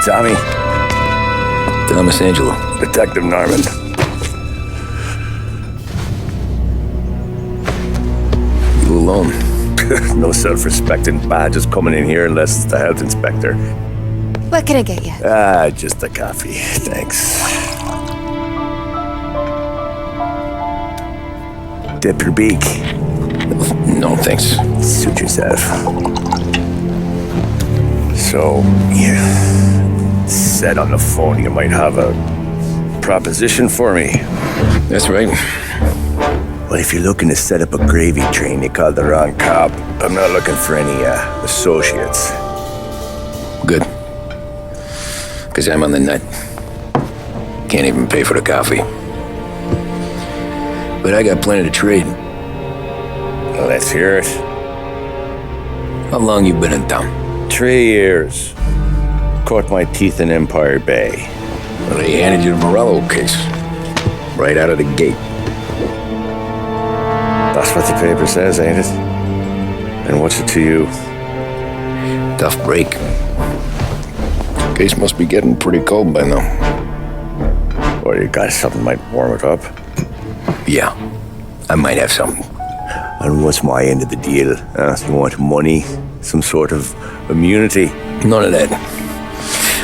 Tommy. Thomas Angelo. Detective Norman. You alone? No self-respecting badges coming in here unless it's the health inspector. What can I get you? Just a coffee. Thanks. Dip your beak. No, thanks. Suit yourself. So, you said on the phone you might have a proposition for me. That's right. Well, if you're looking to set up a gravy train, you called the wrong cop. I'm not looking for any associates. Good. Because I'm on the nut. Can't even pay for the coffee. But I got plenty to trade. Well, let's hear it. How long you been in town? 3 years. Caught my teeth in Empire Bay. Well, they handed you the Morello case. Right out of the gate. That's what the paper says, ain't it? And what's it to you? Tough break. Case must be getting pretty cold by now. Or you got something might warm it up? Yeah, I might have something. And what's my end of the deal? You want money? Some sort of immunity? None of that.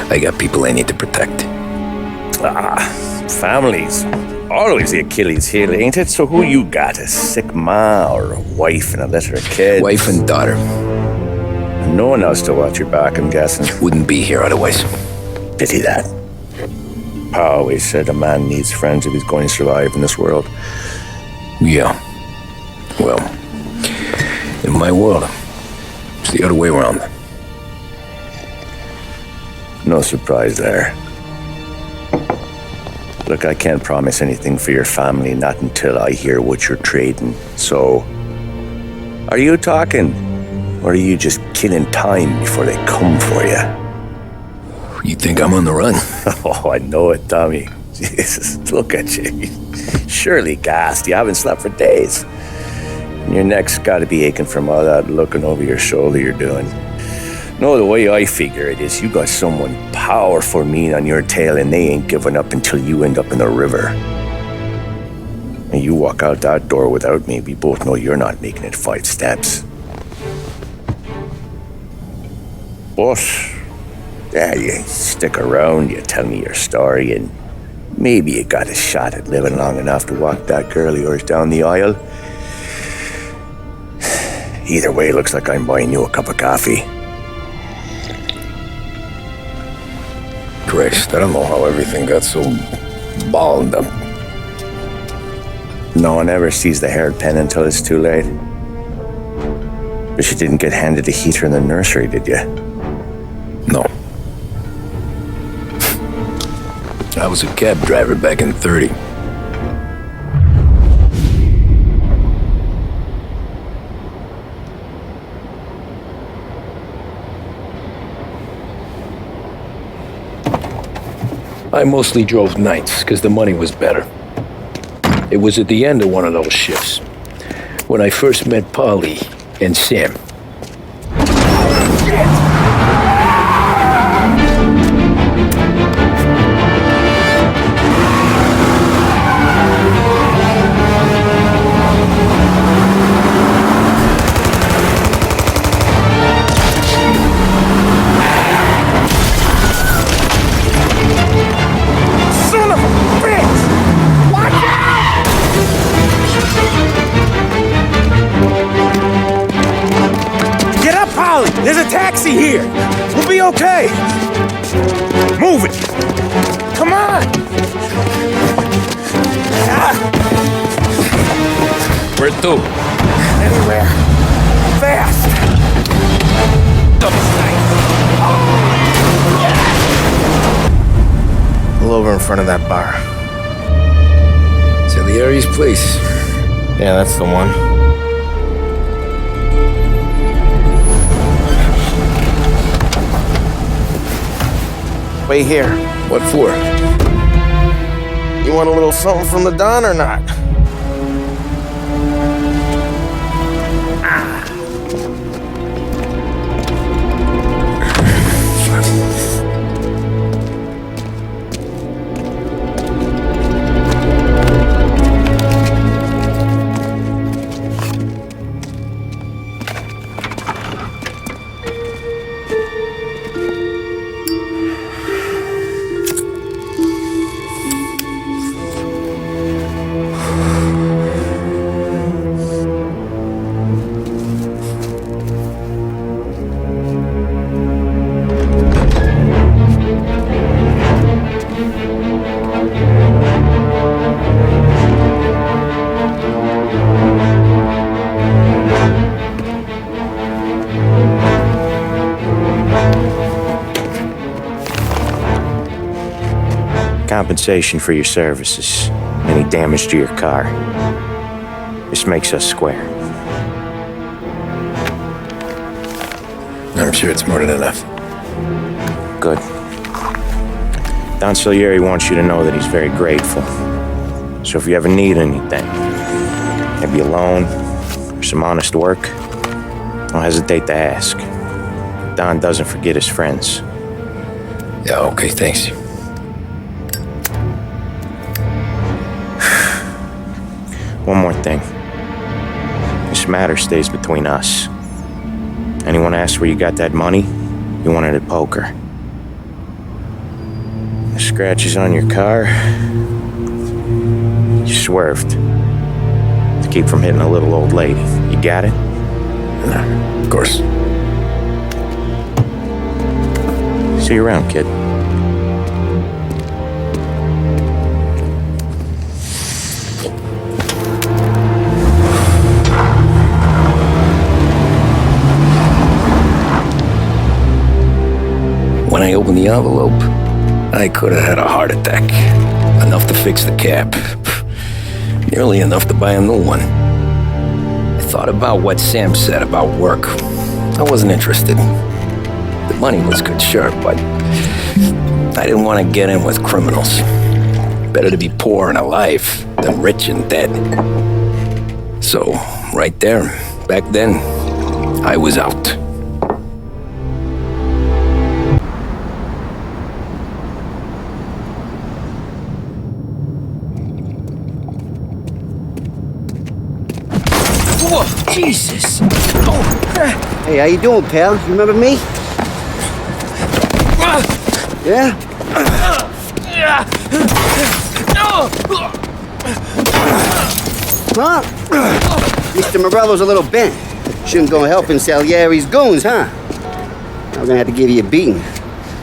I got people I need to protect. Families. Always the Achilles heel, ain't it? So who you got? A sick ma or a wife and a litter of kids? Wife and daughter. And no one else to watch your back, I'm guessing. Wouldn't be here otherwise. Pity that. Pa always said a man needs friends if he's going to survive in this world. Yeah. Well, in my world, it's the other way around. No surprise there. Look, I can't promise anything for your family, not until I hear what you're trading. So, are you talking? Or are you just killing time before they come for you? You think I'm on the run? Oh, I know it, Tommy. Jesus, look at you. Surely gassed. You haven't slept for days. And your neck's got to be aching from all that looking over your shoulder you're doing. No, the way I figure it is you got someone powerful mean on your tail and they ain't giving up until you end up in the river. And you walk out that door without me, we both know you're not making it 5 steps. But, yeah, you stick around, you tell me your story, and maybe you got a shot at living long enough to walk that girl of yours down the aisle. Either way, it looks like I'm buying you a cup of coffee. Christ, I don't know how everything got so balled up. No one ever sees the haired pen until it's too late. But you didn't get handed a heater in the nursery, did you? No. I was a cab driver back in 30. I mostly drove nights because the money was better. It was at the end of one of those shifts when I first met Polly and Sam. There's a taxi here. We'll be okay. Move it. Come on. Where to? Anywhere. Fast. Pull over in front of that bar. Salieri's place. Yeah, that's the one. Wait here. What for? You want a little something from the Don or not? compensation for your services, any damage to your car. This makes us square. I'm sure it's more than enough. Good. Don Salieri wants you to know that he's very grateful. So if you ever need anything, maybe a loan or some honest work, don't hesitate to ask. Don doesn't forget his friends. Yeah, okay, thanks. One more thing. This matter stays between us. Anyone asks where you got that money, you won it at poker. The scratches on your car, you swerved to keep from hitting a little old lady. You got it? Of course. See you around, kid. When I opened the envelope, I could have had a heart attack. Enough to fix the cab. Nearly enough to buy a new one. I thought about what Sam said about work. I wasn't interested. The money was good, sure, but I didn't want to get in with criminals. Better to be poor and alive than rich and dead. So, right there, back then, I was out. Whoa, Jesus! Oh. Hey, how you doing, pal? You remember me? Yeah? Huh? Mr. Morello's a little bent. Shouldn't go helping Salieri's goons, huh? I'm gonna have to give you a beating.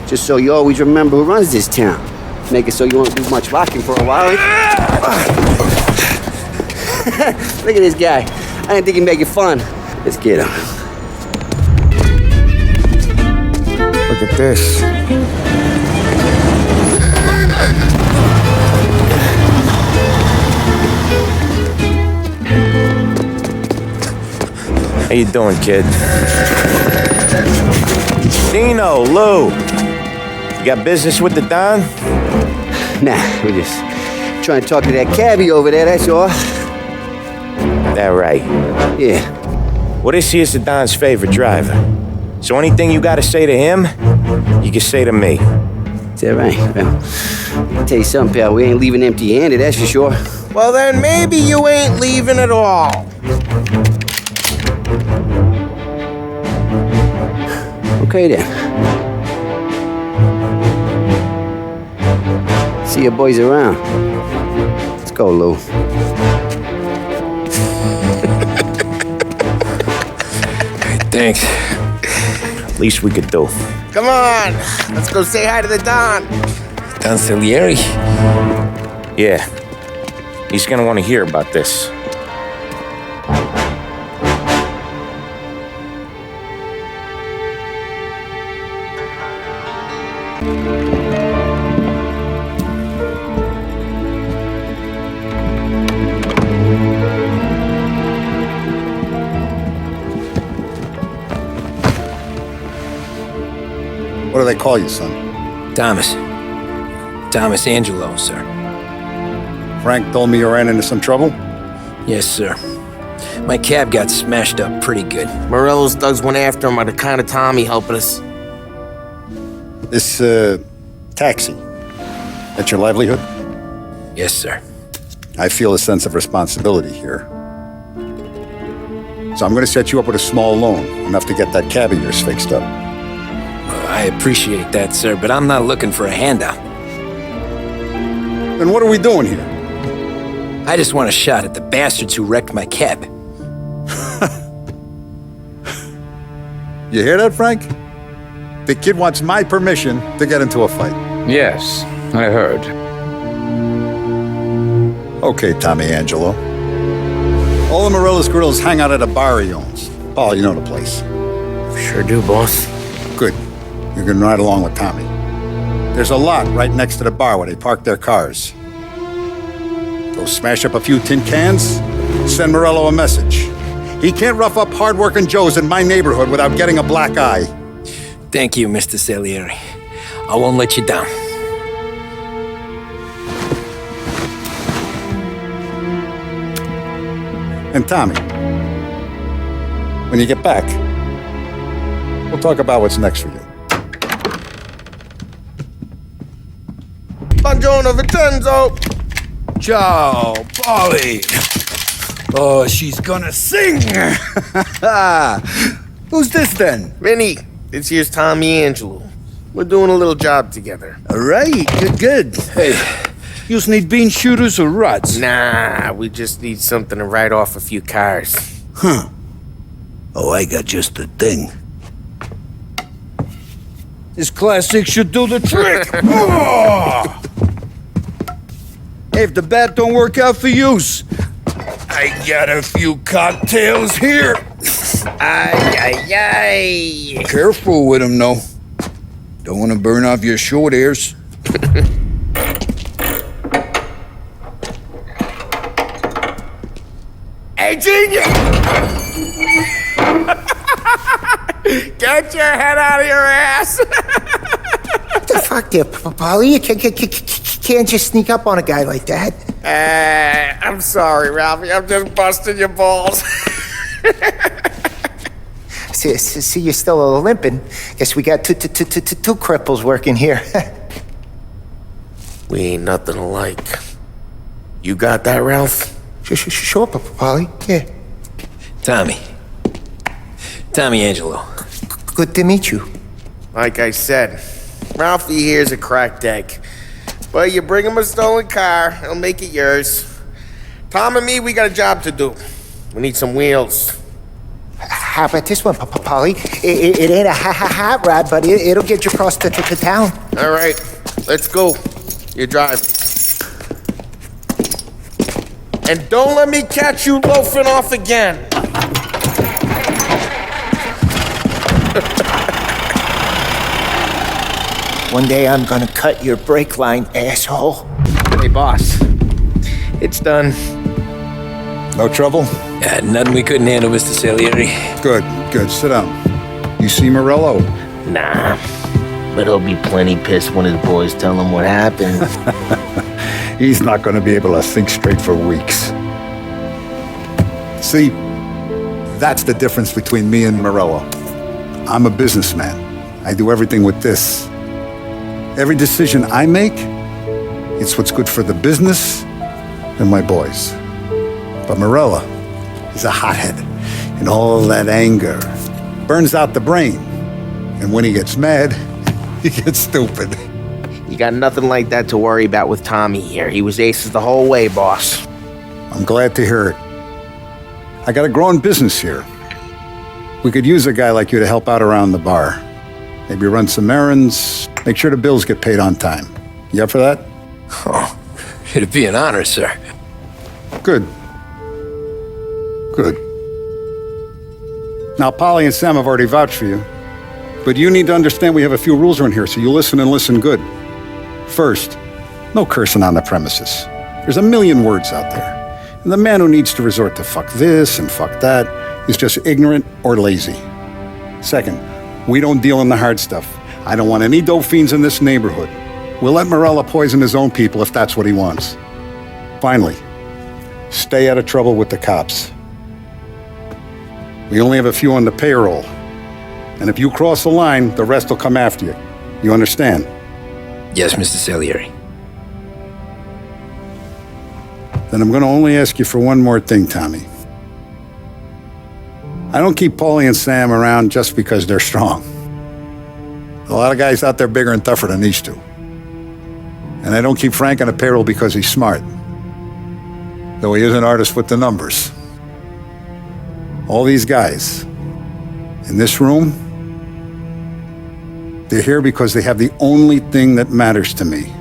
Just so you always remember who runs this town. Make it so you won't do much rocking for a while. Look at this guy. I didn't think he'd make it fun. Let's get him. Look at this. How you doing, kid? Dino, Lou. You got business with the Don? Nah, we're just trying to talk to that cabbie over there, that's all. That right. Yeah. Well, this here's the Don's favorite driver. So anything you gotta say to him, you can say to me. Is that right? Well, I'll tell you something, pal. We ain't leaving empty-handed, that's for sure. Well, then maybe you ain't leaving at all. Okay, then. See you boys around. Let's go, Lou. Thanks. Least we could do. Come on, let's go say hi to the Don. Don Salieri? Yeah. He's gonna want to hear about this. What do they call you, son? Thomas. Thomas Angelo, sir. Frank told me you ran into some trouble? Yes, sir. My cab got smashed up pretty good. Morello's thugs went after him on account of Tommy helping us. This, taxi, that's your livelihood? Yes, sir. I feel a sense of responsibility here. So I'm going to set you up with a small loan, enough to get that cab of yours fixed up. I appreciate that, sir, but I'm not looking for a handout. Then what are we doing here? I just want a shot at the bastards who wrecked my cab. You hear that, Frank? The kid wants my permission to get into a fight. Yes, I heard. Okay, Tommy Angelo. All the Morello's girls hang out at a bar he owns. Paul, you know the place. Sure do, boss. Good. You can ride along with Tommy. There's a lot right next to the bar where they park their cars. Go smash up a few tin cans, send Morello a message. He can't rough up hard-working Joes in my neighborhood without getting a black eye. Thank you, Mr. Salieri. I won't let you down. And Tommy, when you get back, we'll talk about what's next for you. Buongiorno, Vincenzo. Ciao, Polly. Oh, she's gonna sing. Who's this then? Vinny, this here's Tommy Angelo. We're doing a little job together. All right, good. Hey, you need bean shooters or rods? Nah, we just need something to write off a few cars. Huh. Oh, I got just the thing. This classic should do the trick. Oh! Hey, if the bat don't work out for yous, I got a few cocktails here. Ay. Careful with them, though. Don't want to burn off your short hairs. Hey, genius! Get your head out of your ass! What the fuck there, Polly? You can't just sneak up on a guy like that. I'm sorry, Ralphie. I'm just busting your balls. See, you're still limping. Guess we got two cripples working here. We ain't nothing alike. You got that, Ralph? Sure, Polly. Yeah. Tommy Angelo. Good to meet you. Like I said, Ralphie here's a cracked egg. But you bring him a stolen car, he'll make it yours. Tom and me, we got a job to do. We need some wheels. How about this one, Polly? It ain't a hot rod, but it'll get you across to town. All right, let's go. You're driving. And don't let me catch you loafing off again. One day I'm gonna cut your brake line, asshole. Hey, boss. It's done. No trouble? Yeah, nothing we couldn't handle, Mr. Salieri. Good. Sit down. You see Morello? Nah, but he'll be plenty pissed when his boys tell him what happened. He's not going to be able to think straight for weeks. See, that's the difference between me and Morello. I'm a businessman. I do everything with this. Every decision I make, it's what's good for the business and my boys. But Morello is a hothead, and all that anger burns out the brain. And when he gets mad, he gets stupid. You got nothing like that to worry about with Tommy here. He was aces the whole way, boss. I'm glad to hear it. I got a growing business here. We could use a guy like you to help out around the bar. Maybe run some errands, make sure the bills get paid on time. You up for that? Oh, it'd be an honor, sir. Good. Now, Polly and Sam have already vouched for you. But you need to understand we have a few rules around here, so you listen and listen good. First, no cursing on the premises. There's a million words out there. And the man who needs to resort to fuck this and fuck that is just ignorant or lazy. Second, we don't deal in the hard stuff. I don't want any dope fiends in this neighborhood. We'll let Morello poison his own people if that's what he wants. Finally, stay out of trouble with the cops. We only have a few on the payroll. And if you cross the line, the rest will come after you. You understand? Yes, Mr. Salieri. Then I'm going to only ask you for one more thing, Tommy. I don't keep Paulie and Sam around just because they're strong. A lot of guys out there bigger and tougher than these two. And I don't keep Frank on the payroll because he's smart. Though he is an artist with the numbers. All these guys in this room, they're here because they have the only thing that matters to me.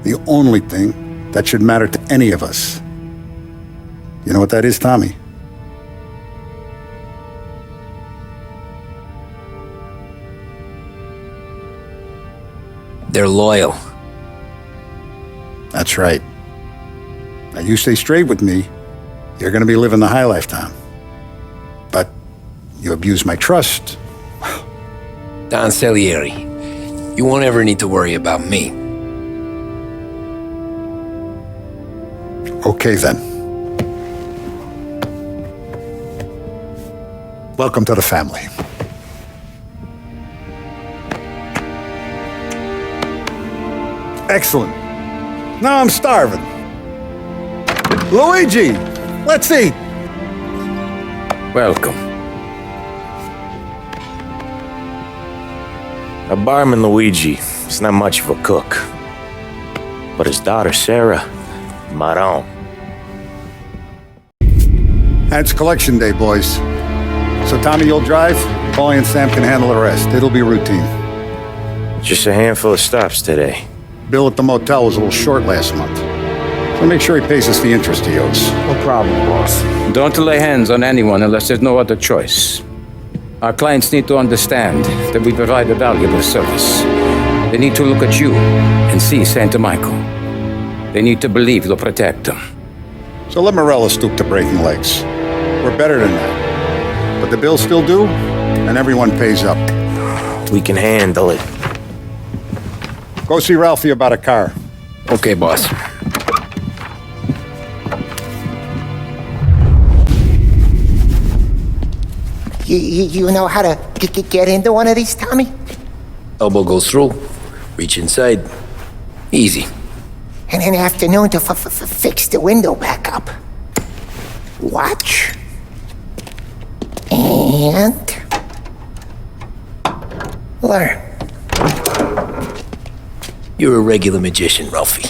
The only thing that should matter to any of us. You know what that is, Tommy? they're loyal. That's right. Now you stay straight with me, you're gonna be living the high life, Tom. But you abuse my trust. Don Salieri, you won't ever need to worry about me. Okay then. Welcome to the family. Excellent. Now I'm starving. Luigi, let's eat. Welcome. Our barman Luigi is not much of a cook, but his daughter Sarah, Maron. And it's collection day, boys. So Tommy, you'll drive. Paulie and Sam can handle the rest. It'll be routine. Just a handful of stops today. Bill at the motel was a little short last month. So make sure he pays us the interest he owes. No problem, boss. Don't lay hands on anyone unless there's no other choice. Our clients need to understand that we provide a valuable service. They need to look at you and see Santa Michael. They need to believe you'll protect them. So let Morella stoop to breaking legs. We're better than that. But the bills still due, and everyone pays up. We can handle it. Go see Ralphie about a car. Okay, boss. You know how to get into one of these, Tommy? Elbow goes through. Reach inside. Easy. And in the afternoon to fix the window back up. Watch. And... learn. You're a regular magician, Ralphie.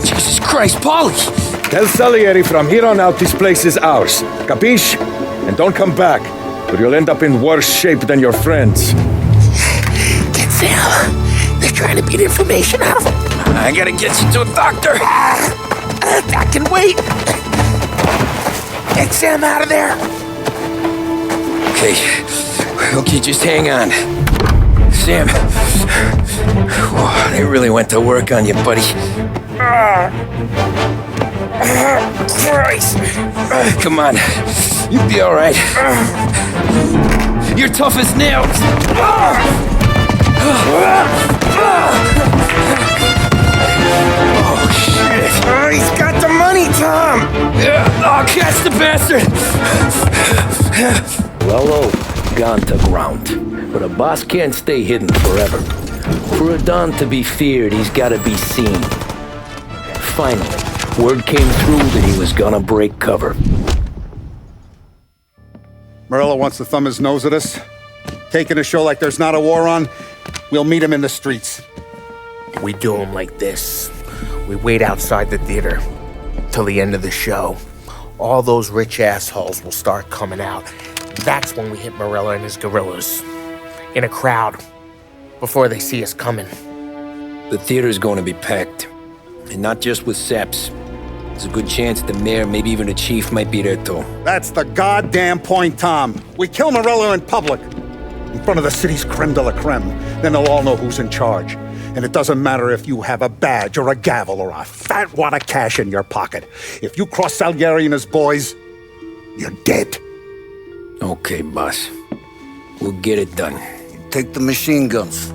Jesus Christ, Paulie! Tell Salieri from here on out this place is ours. Capiche? And don't come back, or you'll end up in worse shape than your friends. Get Sam. They're trying to beat information out of him. I gotta get you to a doctor. I can wait. Get Sam out of there. Okay, just hang on. Sam, they really went to work on you, buddy. Christ. Come on, you'll be all right. You're tough as nails. Oh, shit. Oh, he's got the money, Tom! Oh, catch the bastard! Lolo, gone to ground. But a boss can't stay hidden forever. For a Don to be feared, he's gotta be seen. Finally, word came through that he was gonna break cover. Morella wants to thumb his nose at us. Taking a show like there's not a war on, we'll meet him in the streets. We do him like this. We wait outside the theater till the end of the show. All those rich assholes will start coming out. That's when we hit Morella and his gorillas. In a crowd. Before they see us coming. The theater's going to be packed. And not just with saps. There's a good chance the mayor, maybe even the chief, might be there too. That's the goddamn point, Tom. We kill Morella in public. In front of the city's creme de la creme. Then they'll all know who's in charge. And it doesn't matter if you have a badge or a gavel or a fat wad of cash in your pocket. If you cross Salieri and his boys, you're dead. Okay, boss. We'll get it done. Take the machine guns.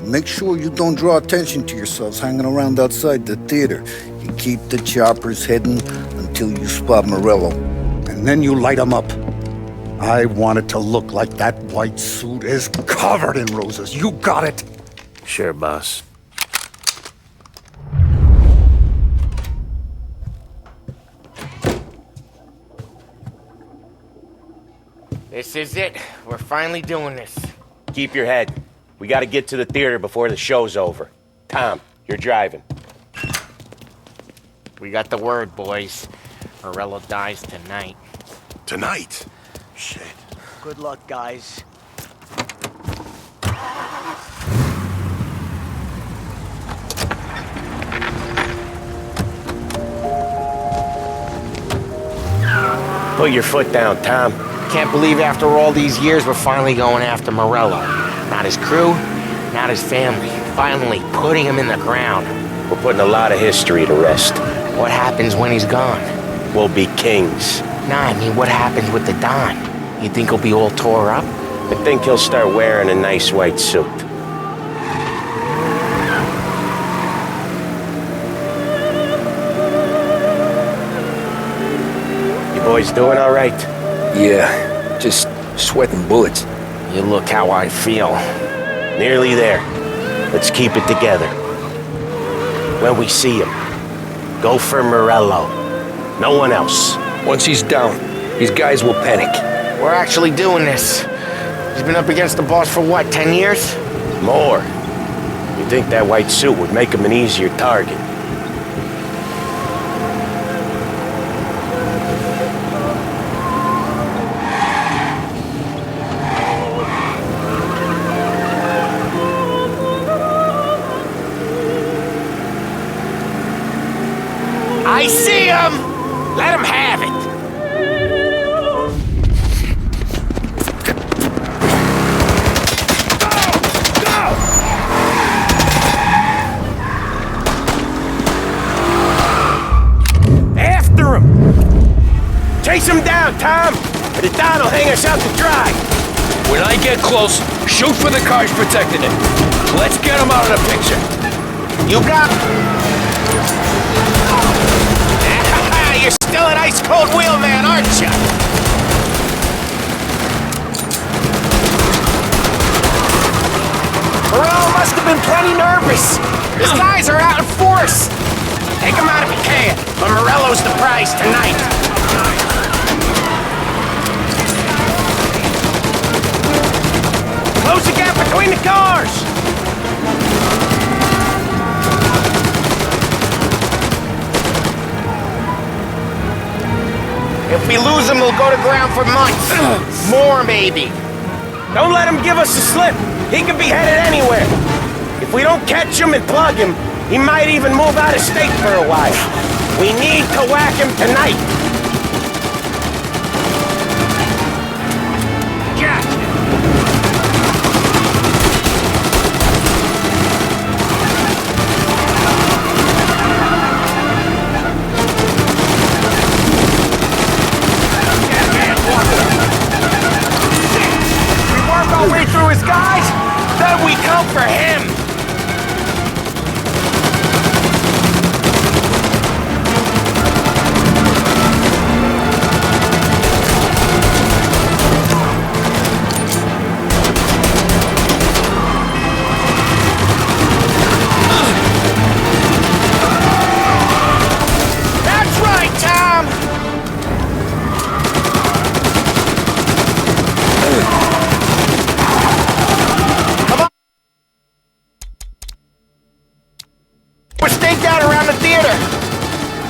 Make sure you don't draw attention to yourselves hanging around outside the theater. You keep the choppers hidden until you spot Morello. And then you light them up. I want it to look like that white suit is covered in roses. You got it? Sure, boss. This is it. We're finally doing this. Keep your head. We gotta get to the theater before the show's over. Tom, you're driving. We got the word, boys. Morello dies tonight. Tonight? Shit. Good luck, guys. Put your foot down, Tom. Can't believe after all these years we're finally going after Morello. Not his crew, not his family. Finally putting him in the ground. We're putting a lot of history to rest. What happens when he's gone? We'll be kings. Nah, I mean, what happens with the Don? You think he'll be all tore up? I think he'll start wearing a nice white suit. You boys doing all right? Yeah, just sweating bullets. You look how I feel. Nearly there. Let's keep it together. When we see him, go for Morello. No one else. Once he's down, these guys will panic. We're actually doing this. He's been up against the boss for what, 10 years? More. You'd think that white suit would make him an easier target. I see him! Let him have it! After him! Chase him down, Tom! Or the Don will hang us out to dry! When I get close, shoot for the cars protecting it. Let's get him out of the picture. You got You're still an ice-cold wheelman, aren't you? Morello must have been plenty nervous. His guys are out in force. Take him out if you can, but Morello's the prize tonight. Close the gap between the cars! If we lose him, we'll go to ground for months. More, maybe. Don't let him give us a slip. He could be headed anywhere. If we don't catch him and plug him, he might even move out of state for a while. We need to whack him tonight. Our way through his guys, then we come for him. That's right, Tom. We're staked out around the theater.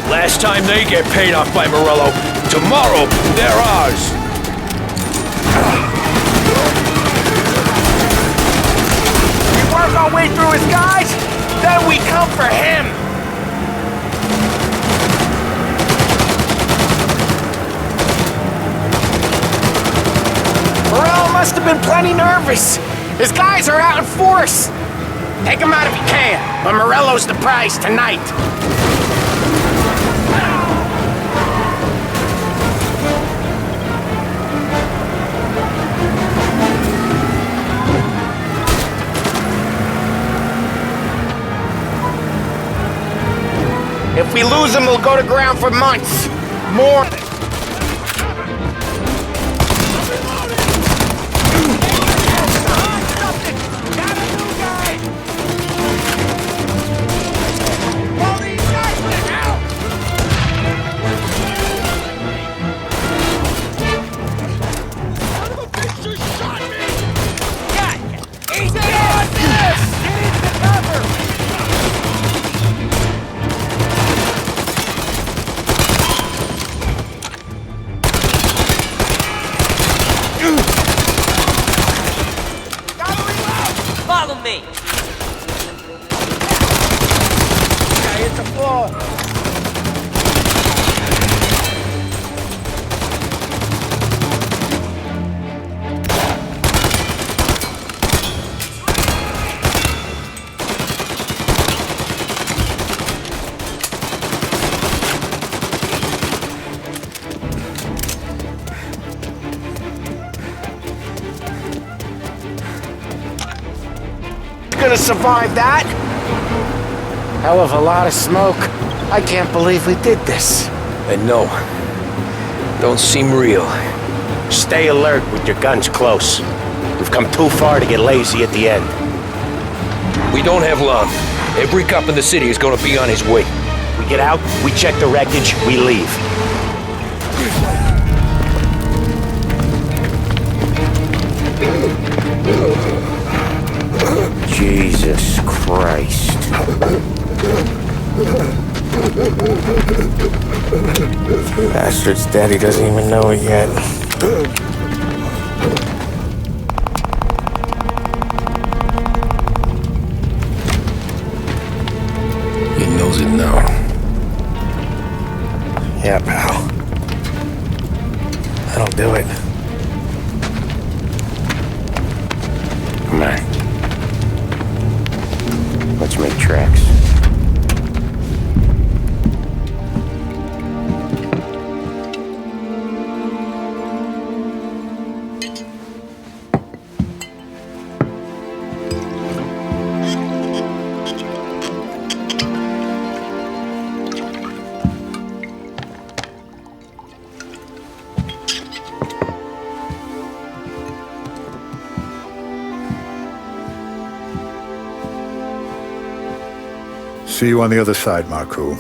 Last time they get paid off by Morello, tomorrow they're ours. We work our way through his guys, then we come for him. Morello must have been plenty nervous. His guys are out in force. Take him out if you can, but Morello's the prize tonight. If we lose him, we'll go to ground for months. More. Follow me! Guy hit the floor! Gonna survive that? Hell of a lot of smoke. I can't believe we did this. And no, don't seem real. Stay alert with your guns close. We've come too far to get lazy at the end. We don't have long. Every cop in the city is gonna be on his way. We get out, we check the wreckage, we leave. Jesus Christ. Bastard's dead, he doesn't even know it yet. He knows it now. Yeah, pal. That'll do it. Come on. Let's make tracks. See you on the other side, Marco.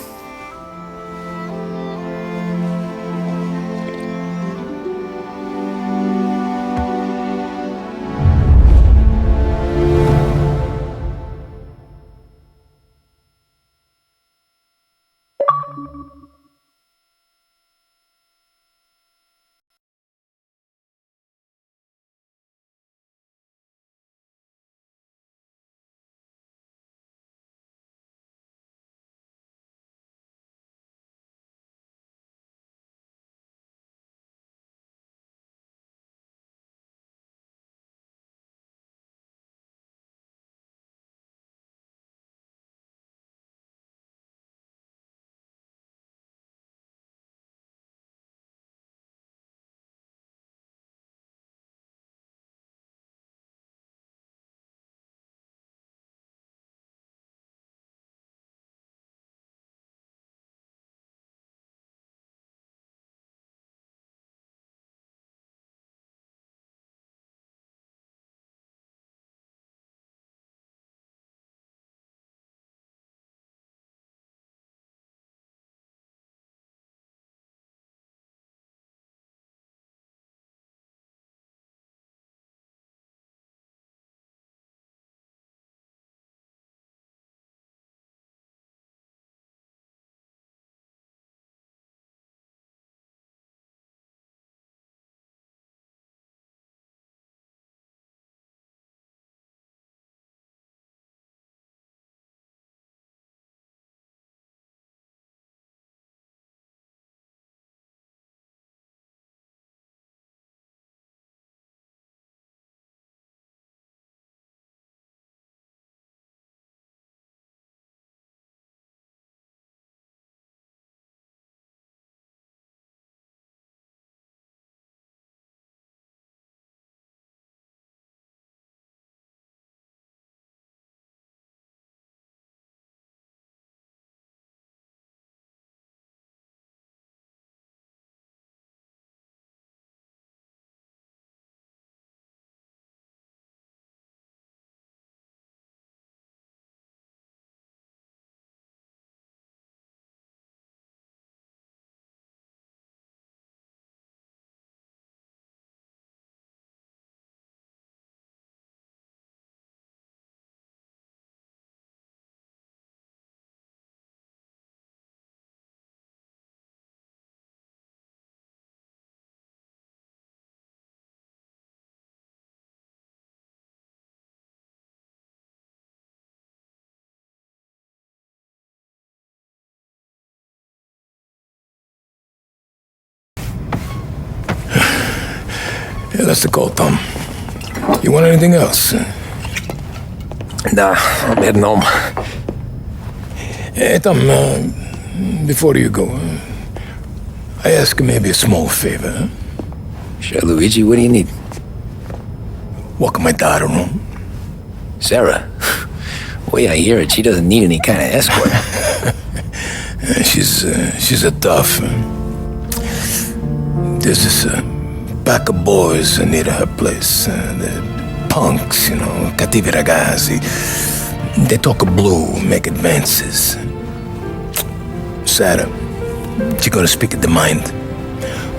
That's the call, Tom. You want anything else? Nah, I'm heading home. Hey, Tom, before you go, I ask maybe a small favor. Huh? Sure, Luigi, what do you need? Walk my daughter home. Sarah? The way I hear it, she doesn't need any kind of escort. She's a tough. There's this pack of boys near her place. They're punks, cattivi ragazzi. They talk blue, make advances. Sarah, she gonna speak at the mind.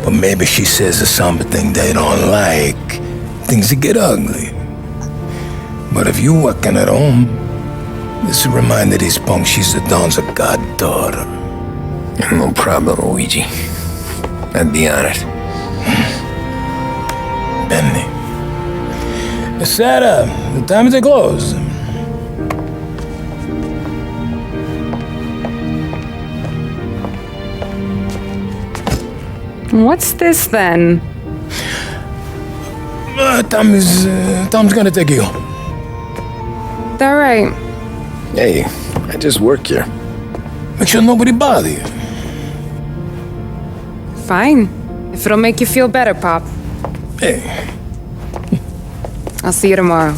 But maybe she says something they don't like. Things get ugly. But if you working at home, this will remind these punks she's the Don's goddaughter. No problem, Luigi. I'd be honored. Benny. Sarah, the time to close. What's this then? Tom's gonna take you. All right. Hey, I just work here. Make sure nobody bother you. Fine. If it'll make you feel better, Pop. Hey. I'll see you tomorrow.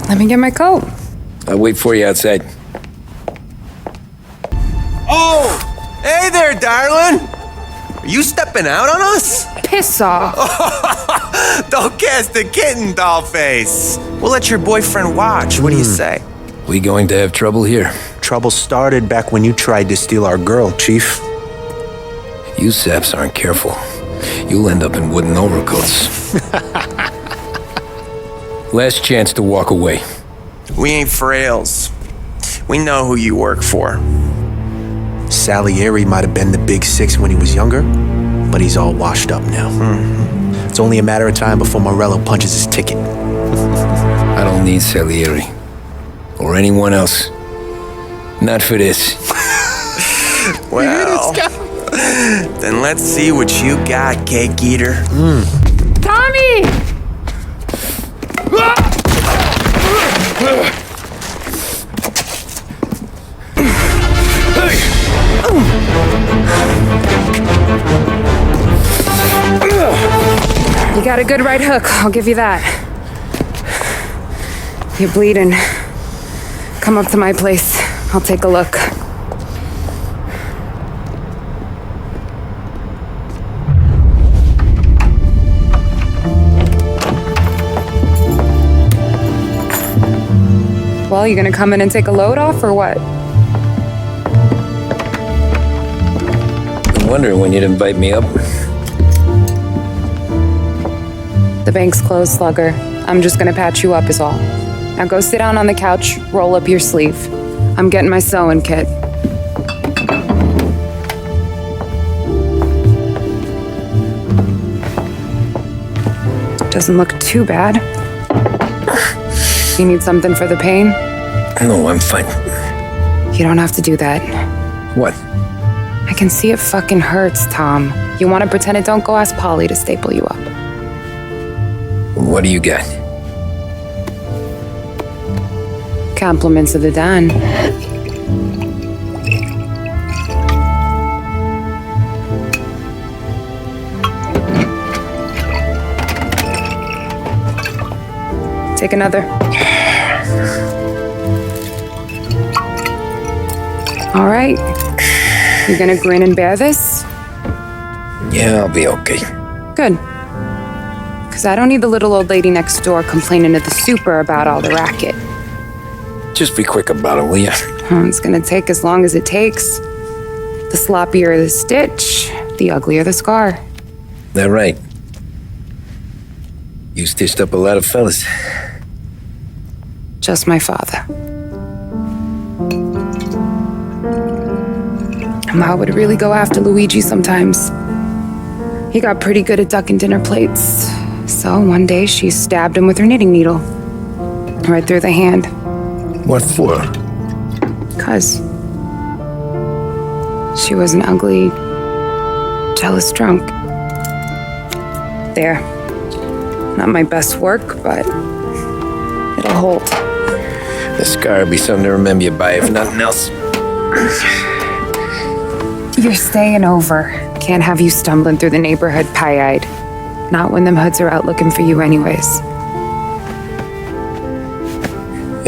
Let me get my coat. I'll wait for you outside. Oh! Hey there, darling! Are you stepping out on us? Piss off. Don't cast a kitten, dollface. We'll let your boyfriend watch. What do you say? We going to have trouble here? Trouble started back when you tried to steal our girl, Chief. You saps aren't careful. You'll end up in wooden overcoats. Last chance to walk away. We ain't frails. We know who you work for. Salieri might have been the big six when he was younger, but he's all washed up now. It's only a matter of time before Morello punches his ticket. I don't need Salieri. Or anyone else. Not for this. Well, then let's see what you got, cake eater. Tommy! You got a good right hook, I'll give you that. You're bleeding. Come up to my place. I'll take a look. Well, you gonna come in and take a load off, or what? I'm wondering when you'd invite me up. The bank's closed, Slugger. I'm just gonna patch you up is all. Now go sit down on the couch, roll up your sleeve. I'm getting my sewing kit. Doesn't look too bad. You need something for the pain? No, I'm fine. You don't have to do that. What? I can see it fucking hurts, Tom. You want to pretend it don't go ask Polly to staple you up. What do you got? Compliments of the Don. Take another. All right. You gonna grin and bear this? Yeah, I'll be okay. Good. Because I don't need the little old lady next door complaining to the super about all the racket. Just be quick about it, will ya? It's gonna take as long as it takes. The sloppier the stitch, the uglier the scar. That right. You stitched up a lot of fellas. Just my father. Ma would really go after Luigi sometimes. He got pretty good at ducking dinner plates. So one day she stabbed him with her knitting needle. Right through the hand. What for? 'Cause she was an ugly, jealous drunk. there. Not my best work, but it'll hold. This scar will be something to remember you by, if nothing else. You're staying over. Can't have you stumbling through the neighborhood pie-eyed. Not when them hoods are out looking for you anyways.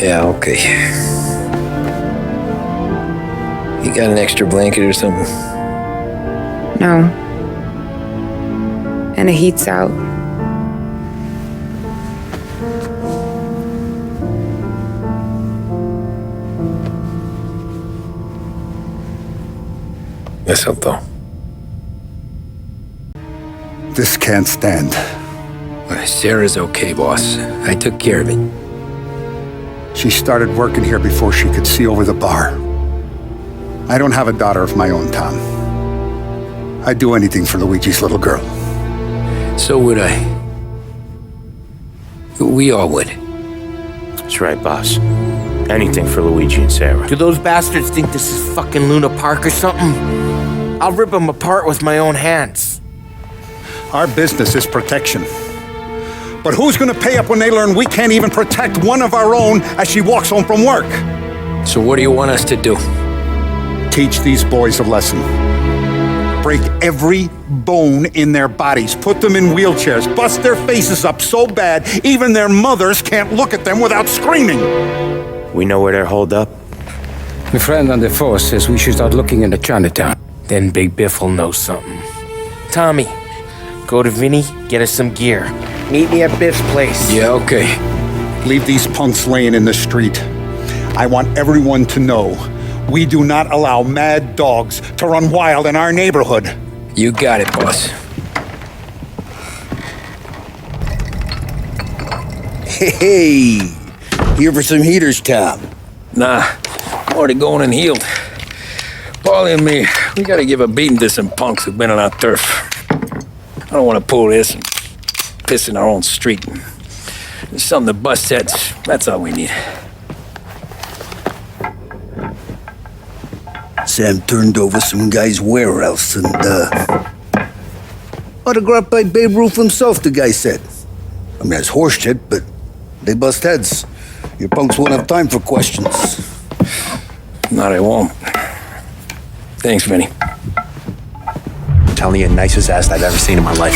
Yeah, okay. You got an extra blanket or something? No. And the heat's out. Yes, Alto. This can't stand. Sarah's okay, boss. I took care of it. She started working here before she could see over the bar. I don't have a daughter of my own, Tom. I'd do anything for Luigi's little girl. So would I. We all would. That's right, boss. Anything for Luigi and Sarah. Do those bastards think this is fucking Luna Park or something? I'll rip them apart with my own hands. Our business is protection. But who's gonna pay up when they learn we can't even protect one of our own as she walks home from work? So what do you want us to do? Teach these boys a lesson. Break every bone in their bodies, put them in wheelchairs, bust their faces up so bad even their mothers can't look at them without screaming. We know where they're holed up. My friend on the force says we should start looking into Chinatown. Then Big Biff will know something. Tommy, go to Vinny, get us some gear. Meet me at Biff's place. Yeah, okay. Leave these punks laying in the street. I want everyone to know we do not allow mad dogs to run wild in our neighborhood. You got it, boss. Hey, here for some heaters, Tom? Nah, I'm already going and healed. Paulie and me, we gotta give a beating to some punks who've been on our turf. I don't want to pull this and piss in our own street. There's something to bust heads. That's all we need. Sam turned over some guy's warehouse and, autographed by Babe Ruth himself, the guy said. I mean, that's horse shit, but they bust heads. Your punks won't have time for questions. Not I won't. Thanks, Vinny. I'm telling you, nicest ass I've ever seen in my life.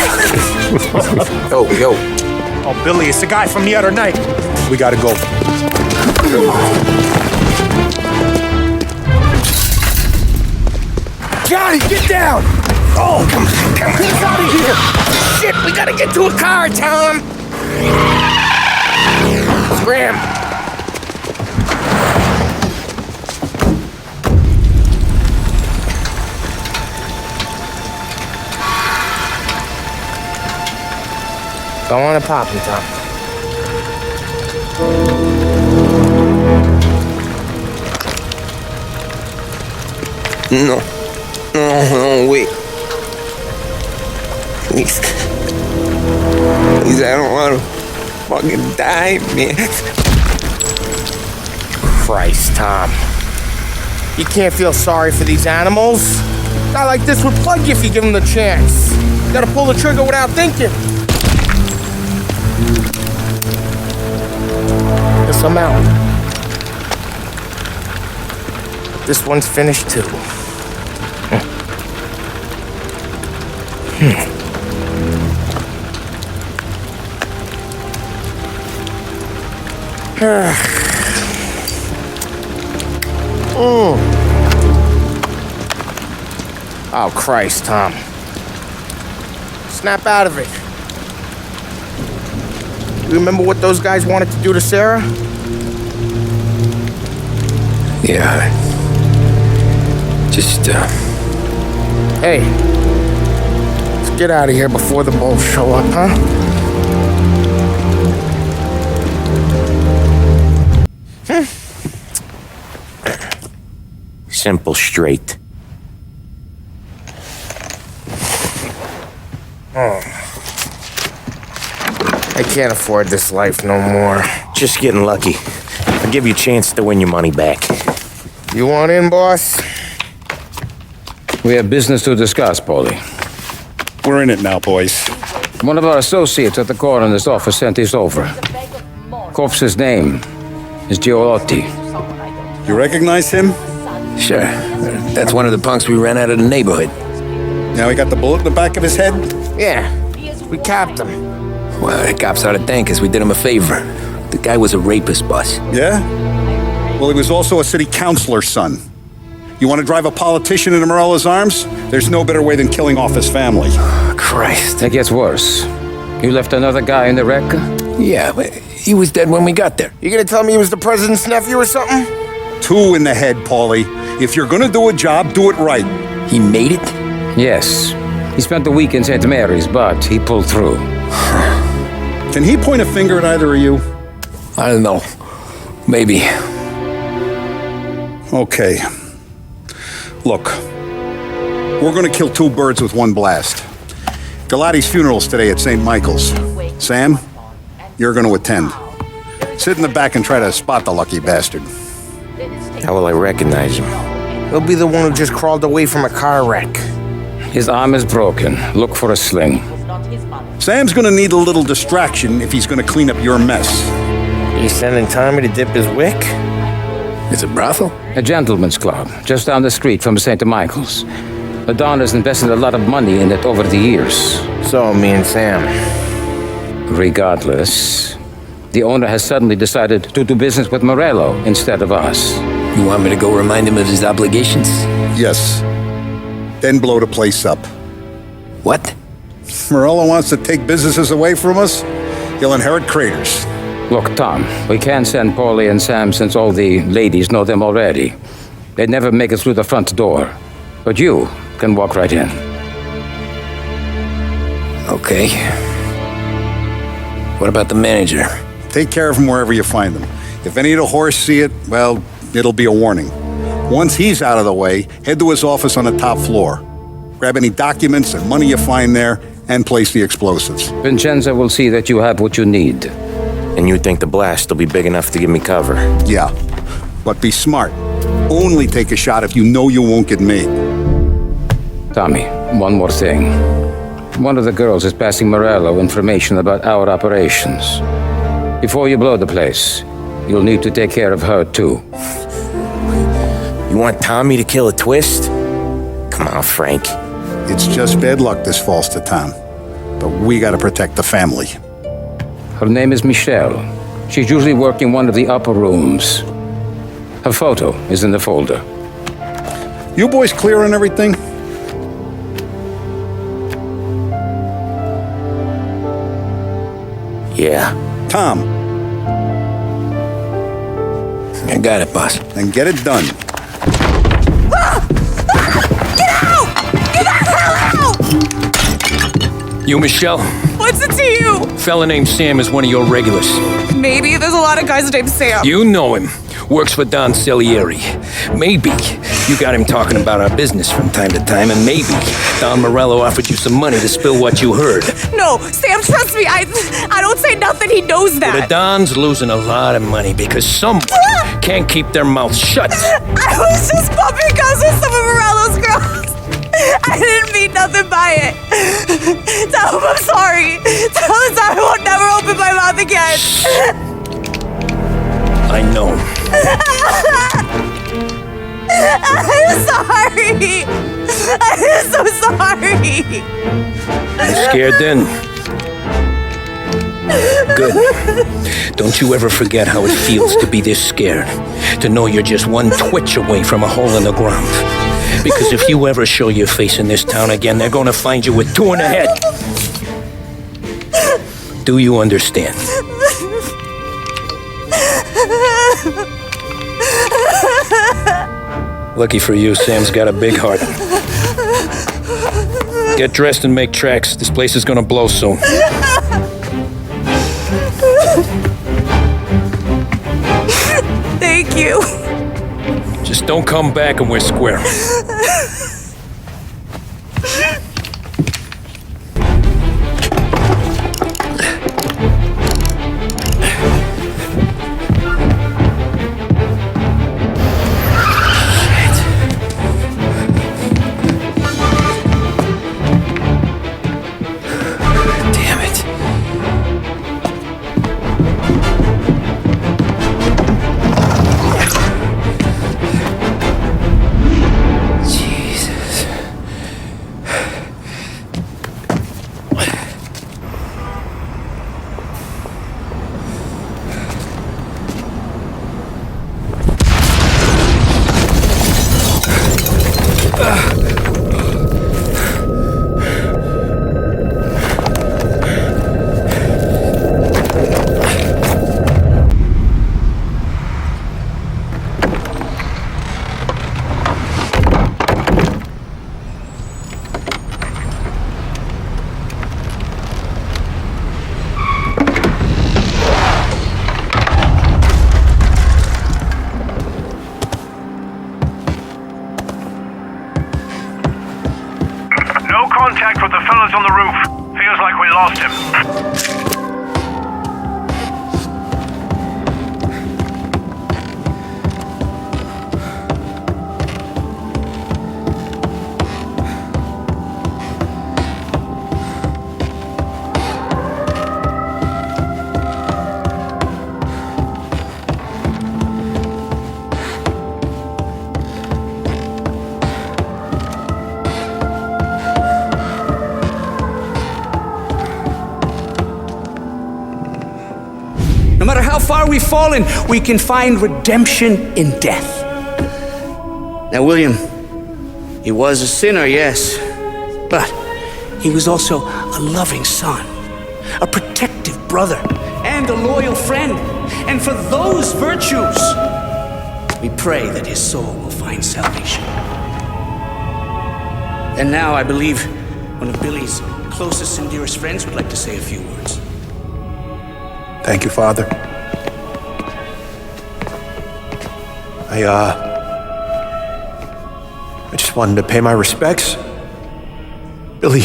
Yo. Oh, Billy, it's the guy from the other night. We gotta go. Johnny, get down! Oh, come on. Get out of here! Shit, we gotta get to a car, Tom! Scram! Go on and pop him, Tom. No, wait. Please. Please, I don't want to fucking die, man. Christ, Tom. You can't feel sorry for these animals. A guy like this would plug you if you give him the chance. You gotta pull the trigger without thinking. Guess I'm out. This one's finished too. Oh, Christ, Tom. Snap out of it. You remember what those guys wanted to do to Sarah? Yeah. Just, Hey. Let's get out of here before the bulls show up, huh? Simple, straight. I can't afford this life no more. Just getting lucky. I'll give you a chance to win your money back. You want in, boss? We have business to discuss, Paulie. We're in it now, boys. One of our associates at the coroner's office sent this over. Corpse's name is Giolotti. You recognize him? Sure. That's one of the punks we ran out of the neighborhood. Now he got the bullet in the back of his head? Yeah, we capped him. Well, the cops ought to thank us. We did him a favor. The guy was a rapist, boss. Yeah? Well, he was also a city councilor's son. You want to drive a politician into Morella's arms? There's no better way than killing off his family. Christ. It gets worse. You left another guy in the wreck? Yeah, but he was dead when we got there. You gonna tell me he was the president's nephew or something? 2 in the head, Paulie. If you're gonna do a job, do it right. He made it? Yes. He spent the week in St. Mary's, but he pulled through. Can he point a finger at either of you? I don't know. Maybe. Okay. Look, we're gonna kill 2 birds with one blast. Galati's funeral's today at St. Michael's. Sam, you're gonna attend. Sit in the back and try to spot the lucky bastard. How will I recognize him? He'll be the one who just crawled away from a car wreck. His arm is broken. Look for a sling. Sam's gonna need a little distraction if he's gonna clean up your mess. He's sending Tommy to dip his wick? It's a brothel? A gentleman's club, just down the street from St. Michael's. The Don has invested a lot of money in it over the years. So, me and Sam. Regardless, the owner has suddenly decided to do business with Morello instead of us. You want me to go remind him of his obligations? Yes. Then blow the place up. What? Morello wants to take businesses away from us? He'll inherit craters. Look, Tom, we can't send Paulie and Sam since all the ladies know them already. They'd never make it through the front door. But you can walk right in. Okay. What about the manager? Take care of him wherever you find him. If any of the horse see it, well, it'll be a warning. Once he's out of the way, head to his office on the top floor. Grab any documents and money you find there, and place the explosives. Vincenzo will see that you have what you need. And you think the blast will be big enough to give me cover? Yeah, but be smart. Only take a shot if you know you won't get made. Tommy, one more thing. One of the girls is passing Morello information about our operations. Before you blow the place, you'll need to take care of her, too. You want Tommy to kill a twist? Come on, Frank. It's just bad luck this falls to Tom. But we gotta protect the family. Her name is Michelle. She's usually working one of the upper rooms. Her photo is in the folder. You boys clear on everything? Yeah. Tom. I got it, boss. Then get it done. Get out! Get the hell out! You, Michelle? What's it to you? Fella named Sam is one of your regulars. Maybe there's a lot of guys named Sam. You know him. Works for Don Salieri. Maybe you got him talking about our business from time to time, and maybe Don Morello offered you some money to spill what you heard. No, Sam, trust me. I don't say nothing. He knows that. Well, the Don's losing a lot of money because someone can't keep their mouth shut. I was just bumping guns with some of Morello's girls. I didn't mean nothing by it. Tell him I'm sorry. Tell him I won't never open my mouth again. I know. I'm sorry. I'm so sorry. You scared then? Good. Don't you ever forget how it feels to be this scared. To know you're just one twitch away from a hole in the ground. Because if you ever show your face in this town again, they're gonna find you with 2 in the head. Do you understand? Lucky for you, Sam's got a big heart. Get dressed and make tracks. This place is gonna blow soon. Thank you. Just don't come back and we're square. Damn on the roof. Feels like we lost him. No matter how far we've fallen, we can find redemption in death. Now, William, he was a sinner, yes. But he was also a loving son, a protective brother, and a loyal friend. And for those virtues, we pray that his soul will find salvation. And now I believe one of Billy's closest and dearest friends would like to say a few words. Thank you, Father. I just wanted to pay my respects. Billy,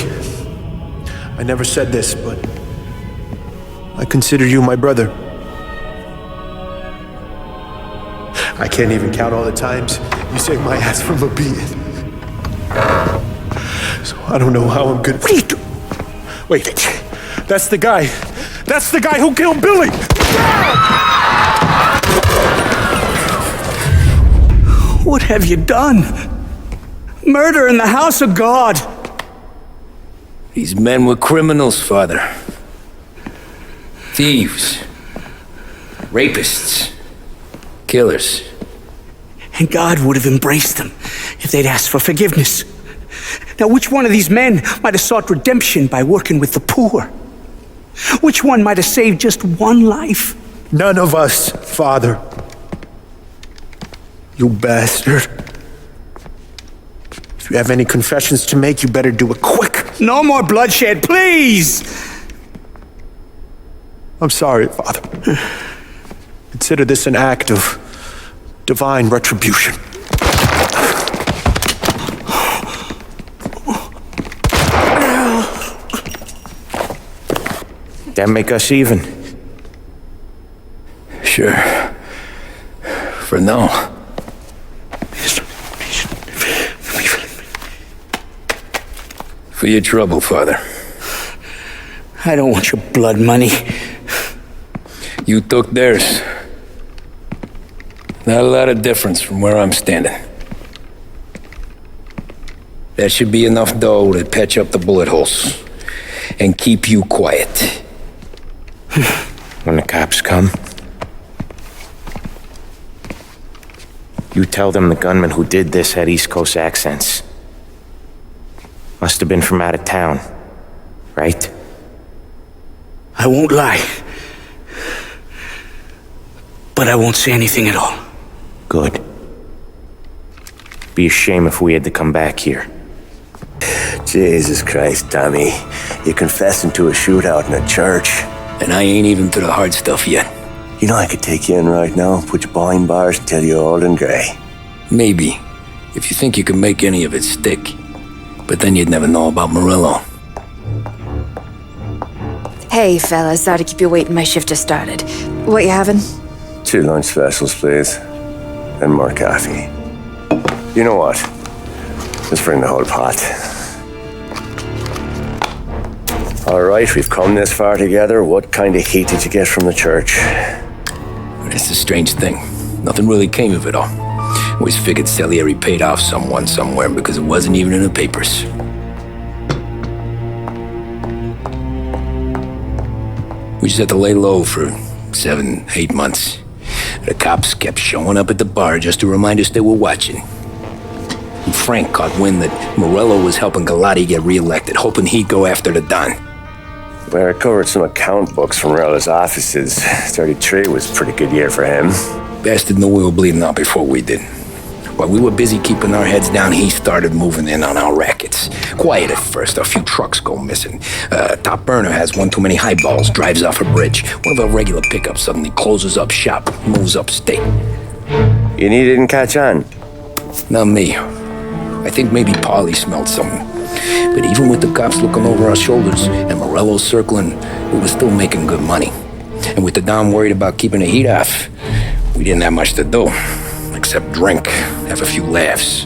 I never said this, but I consider you my brother. I can't even count all the times you saved my ass from a beating. So I don't know how I'm good. What are you doing? Wait, that's the guy. That's the guy who killed Billy! What have you done? Murder in the house of God. These men were criminals, Father. Thieves. Rapists. Killers. And God would have embraced them if they'd asked for forgiveness. Now, which one of these men might have sought redemption by working with the poor? Which one might have saved just one life? None of us, Father. You bastard. If you have any confessions to make, you better do it quick. No more bloodshed, please! I'm sorry, Father. Consider this an act of divine retribution. That make us even. Sure. For now. For your trouble, Father. I don't want your blood money. You took theirs. Not a lot of difference from where I'm standing. That should be enough dough to patch up the bullet holes and keep you quiet. When the cops come, you tell them the gunman who did this had East Coast accents. Must have been from out of town, right? I won't lie. But I won't say anything at all. Good. Be a shame if we had to come back here. Jesus Christ, Tommy. You're confessing to a shootout in a church. And I ain't even to the hard stuff yet. You know I could take you in right now, put you behind bars and tell you old and grey. Maybe, if you think you can make any of it stick. But then you'd never know about Morello. Hey, fellas, sorry to keep you waiting. My shift just started. What you having? 2 lunch specials, please. And more coffee. You know what? Let's bring the whole pot. All right, we've come this far together. What kind of heat did you get from the church? It's a strange thing. Nothing really came of it all. Always figured Salieri paid off someone somewhere because it wasn't even in the papers. We just had to lay low for 7, 8 months. The cops kept showing up at the bar just to remind us they were watching. And Frank caught wind that Morello was helping Galati get reelected, hoping he'd go after the Don. Well, I recovered some account books from Morello's offices. 33 was a pretty good year for him. Bastard knew we were bleeding out before we did. While we were busy keeping our heads down, he started moving in on our rackets. Quiet at first, a few trucks go missing. Top burner has one too many highballs, drives off a bridge. One of our regular pickups suddenly closes up shop, moves upstate. You didn't catch on? Not me. I think maybe Paulie smelled something. But even with the cops looking over our shoulders and Morello circling, we were still making good money. And with the Don worried about keeping the heat off, we didn't have much to do, except drink, have a few laughs.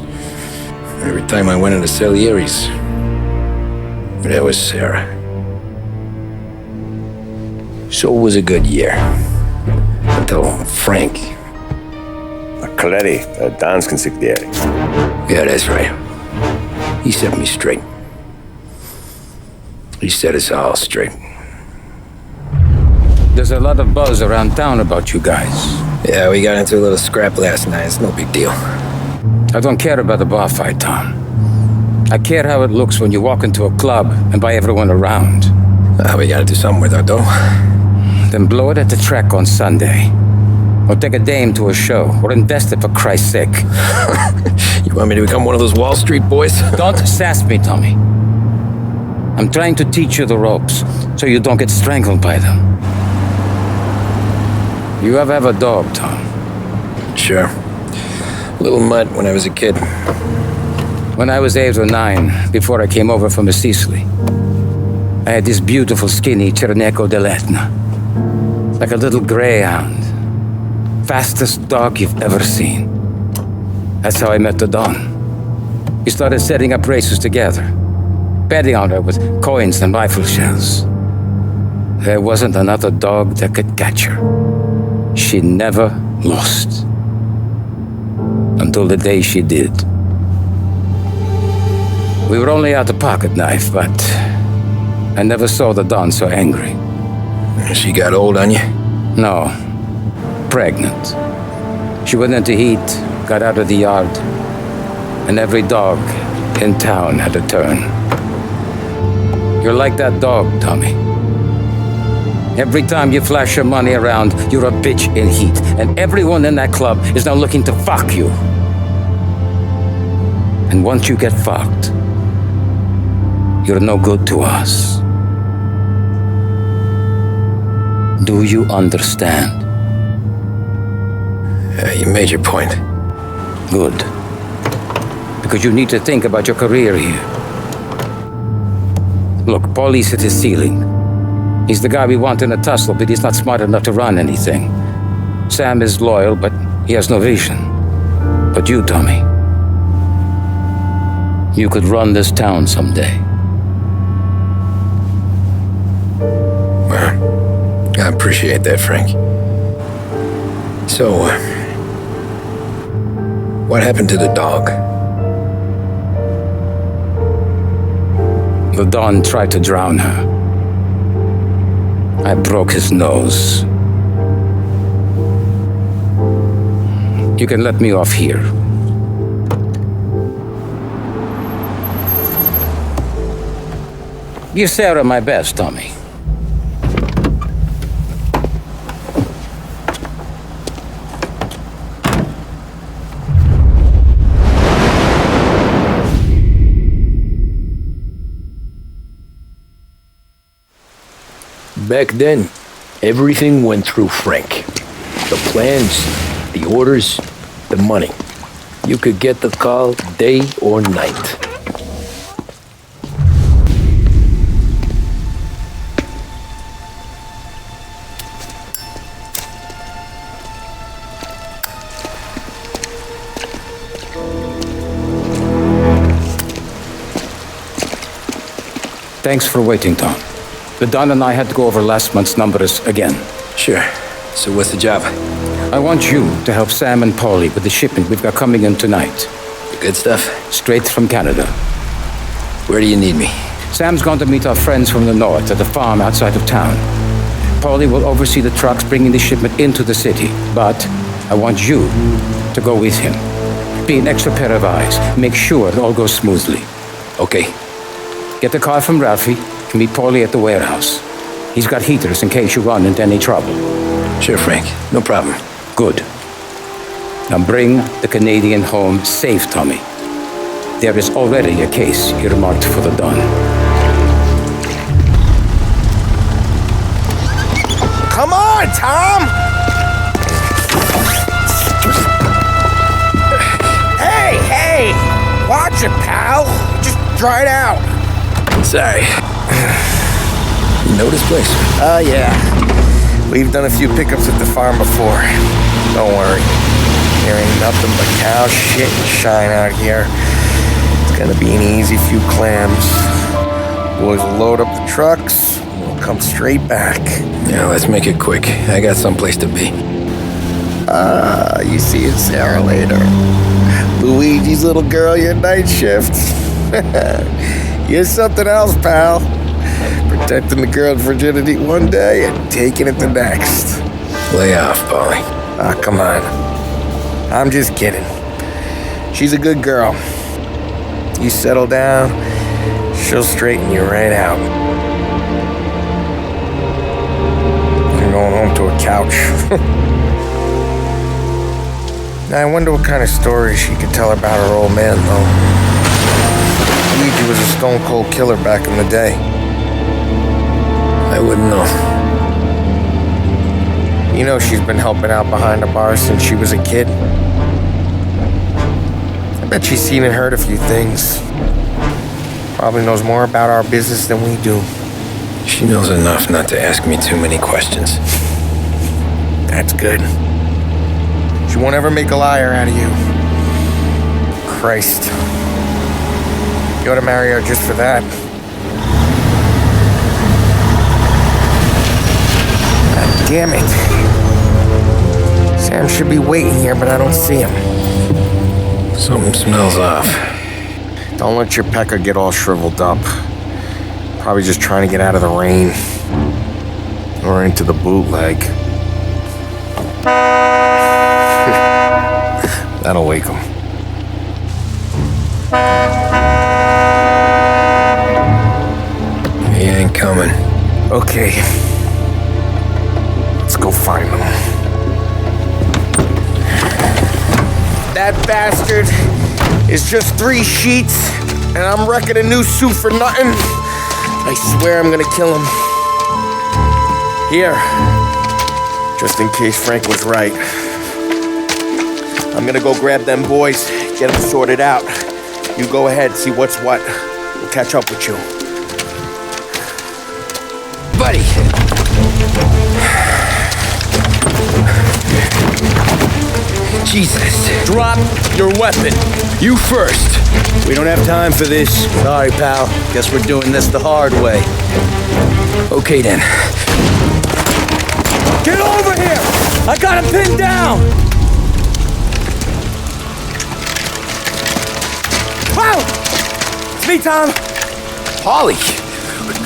Every time I went into Salieri's, there was Sarah. So it was a good year. Until Frank. Coletti, Don's consigliere. Yeah, that's right. He set me straight. He set us all straight. There's a lot of buzz around town about you guys. Yeah, we got into a little scrap last night. It's no big deal. I don't care about the bar fight, Tom. I care how it looks when you walk into a club and buy everyone around. We gotta do something with our dough. Then blow it at the track on Sunday. Or take a dame to a show. Or invest it, for Christ's sake. You want me to become one of those Wall Street boys? Don't sass me, Tommy. I'm trying to teach you the ropes, so you don't get strangled by them. You ever have a dog, Tom? Sure. Little Mutt when I was a kid. When I was 8 or 9, before I came over from Sicily, I had this beautiful skinny Cerneco dell'Etna. Like a little greyhound. Fastest dog you've ever seen. That's how I met the Don. We started setting up races together, betting on her with coins and rifle shells. There wasn't another dog that could catch her. She never lost. Until the day she did. We were only out a pocket knife, but I never saw the Don so angry. She got old on you? No. Pregnant. She went into heat, got out of the yard, and every dog in town had a turn. You're like that dog, Tommy. Every time you flash your money around, you're a bitch in heat, and everyone in that club is now looking to fuck you. And once you get fucked, you're no good to us. Do you understand? You made your point. Good. Because you need to think about your career here. Look, Paulie's hit his ceiling. He's the guy we want in a tussle, but he's not smart enough to run anything. Sam is loyal, but he has no vision. But you, Tommy, you could run this town someday. Well, I appreciate that, Frank. So, what happened to the dog? The Don tried to drown her. I broke his nose. You can let me off here. Give Sarah my best, Tommy. Back then, everything went through Frank. The plans, the orders, the money. You could get the call day or night. Thanks for waiting, Tom. The Don and I had to go over last month's numbers again. Sure. So what's the job? I want you to help Sam and Paulie with the shipment we've got coming in tonight. The good stuff? Straight from Canada. Where do you need me? Sam's going to meet our friends from the north at the farm outside of town. Paulie will oversee the trucks bringing the shipment into the city. But I want you to go with him. Be an extra pair of eyes. Make sure it all goes smoothly. Okay. Get the car from Ralphie. Meet Paulie at the warehouse. He's got heaters in case you run into any trouble. Sure, Frank. No problem. Good. Now bring the Canadian home safe, Tommy. There is already a case earmarked for the Don. Come on, Tom! Hey! Watch it, pal! Just dried out. Sorry. You know this place? Oh, yeah. We've done a few pickups at the farm before. Don't worry. There ain't nothing but cow shit and shine out here. It's gonna be an easy few clams. Boys will load up the trucks, and we'll come straight back. Yeah, let's make it quick. I got someplace to be. You see it, Sarah, later. Luigi's little girl, your night shift. You're something else, pal. Protecting the girl's virginity one day and taking it the next. Lay off, Polly. Ah, come on. I'm just kidding. She's a good girl. You settle down, she'll straighten you right out. I'm going home to a couch. Now, I wonder what kind of stories she could tell about her old man, though. Luigi was a stone-cold killer back in the day. I wouldn't know. You know she's been helping out behind the bar since she was a kid. I bet she's seen and heard a few things. Probably knows more about our business than we do. She knows enough not to ask me too many questions. That's good. She won't ever make a liar out of you. Christ. You ought to marry her just for that. God damn it. Sam should be waiting here, but I don't see him. Something smells off. Don't let your pecker get all shriveled up. Probably just trying to get out of the rain. Or into the bootleg. That'll wake him. He ain't coming. Okay. Let's go find him. That bastard is just 3 sheets, and I'm wrecking a new suit for nothing. I swear I'm gonna kill him. Here. Just in case Frank was right. I'm gonna go grab them boys, get them sorted out. You go ahead, see what's what. We'll catch up with you. Buddy! Jesus. Drop your weapon. You first. We don't have time for this. Sorry, pal. Guess we're doing this the hard way. Okay, then. Get over here! I got him pinned down! Wow! It's me, Tom. Polly!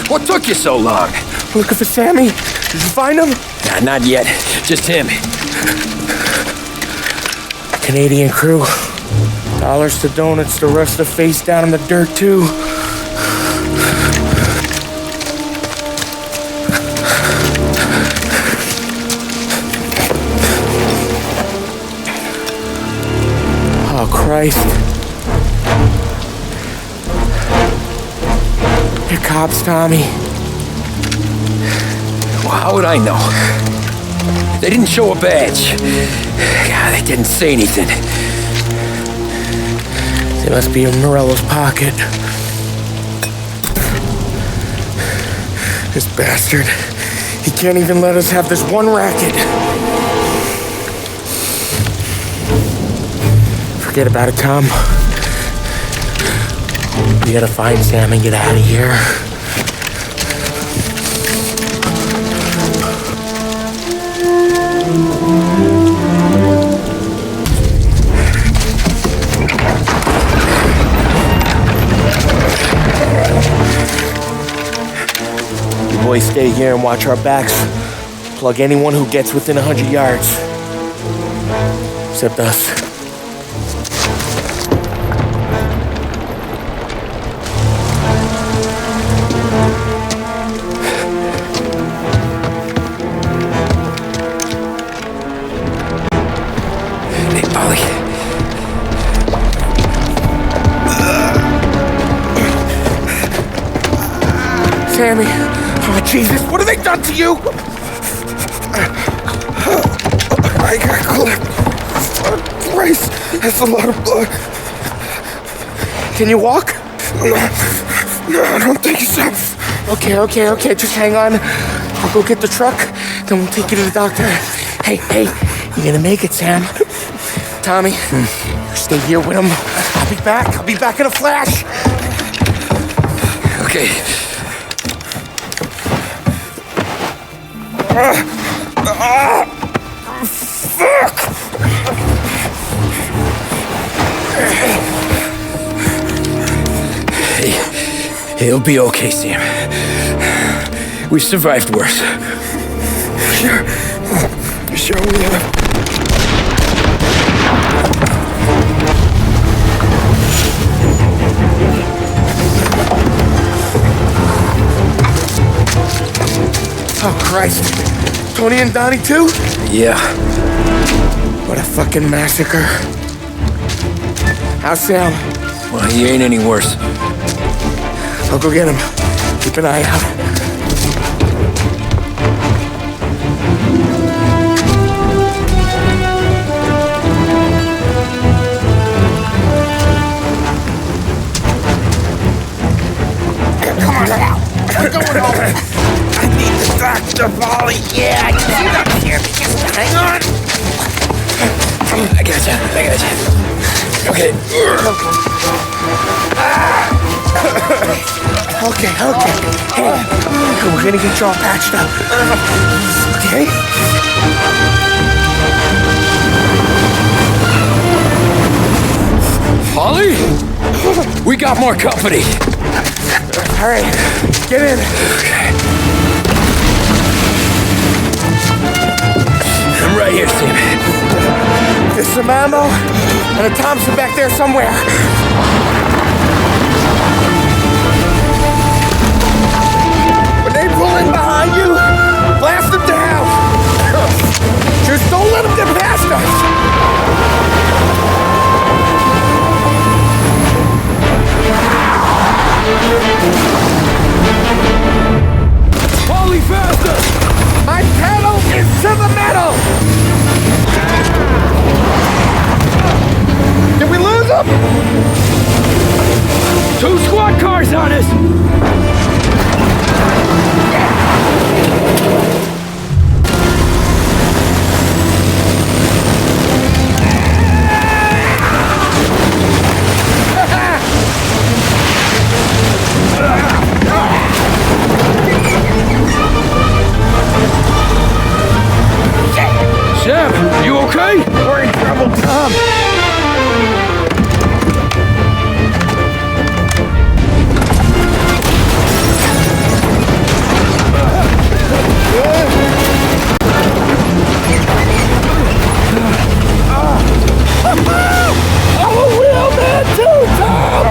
What took you so long? Looking for Sammy? Did you find him? Nah, not yet. Just him. Canadian crew. Dollars to donuts, the rest of the face down in the dirt, too. Oh, Christ. They're cops, Tommy. Well, how would I know? They didn't show a badge. God, they didn't say anything. They must be in Morello's pocket. This bastard. He can't even let us have this one racket. Forget about it, Tom. We gotta find Sam and get out of here. You boys stay here and watch our backs. Plug anyone who gets within 100 yards. Except us. Sammy. Oh, Jesus, what have they done to you? I got clipped. Christ, that's a lot of blood. Can you walk? No, I don't think so. Okay. Just hang on. I'll go get the truck, then we'll take you to the doctor. Hey, you're gonna make it, Sam. Tommy, stay here with him. I'll be back in a flash. Okay. Fuck! Hey, it'll be okay, Sam. We've survived worse. Sure we have. Oh, Christ. Tony and Donnie, too? Yeah. What a fucking massacre. How's Sam? Well, he ain't any worse. I'll go get him. Keep an eye out. Come on now. We're going home. I need the doctor, Polly. Yeah, he's up here. Just hang on. I gotcha. Okay. Okay. Hey, we're gonna get you all patched up. Okay? Polly? We got more company. All right, get in. Okay. I'm right here, Sam. There's some ammo and a Thompson back there somewhere. When they pull in behind you, blast them down. Just don't let them get past us. Polly, faster! My pedal is to the metal! Did we lose them? 2 squad cars on us! Sam, you okay? We're in trouble, Tom. I'm a real man too, Tom!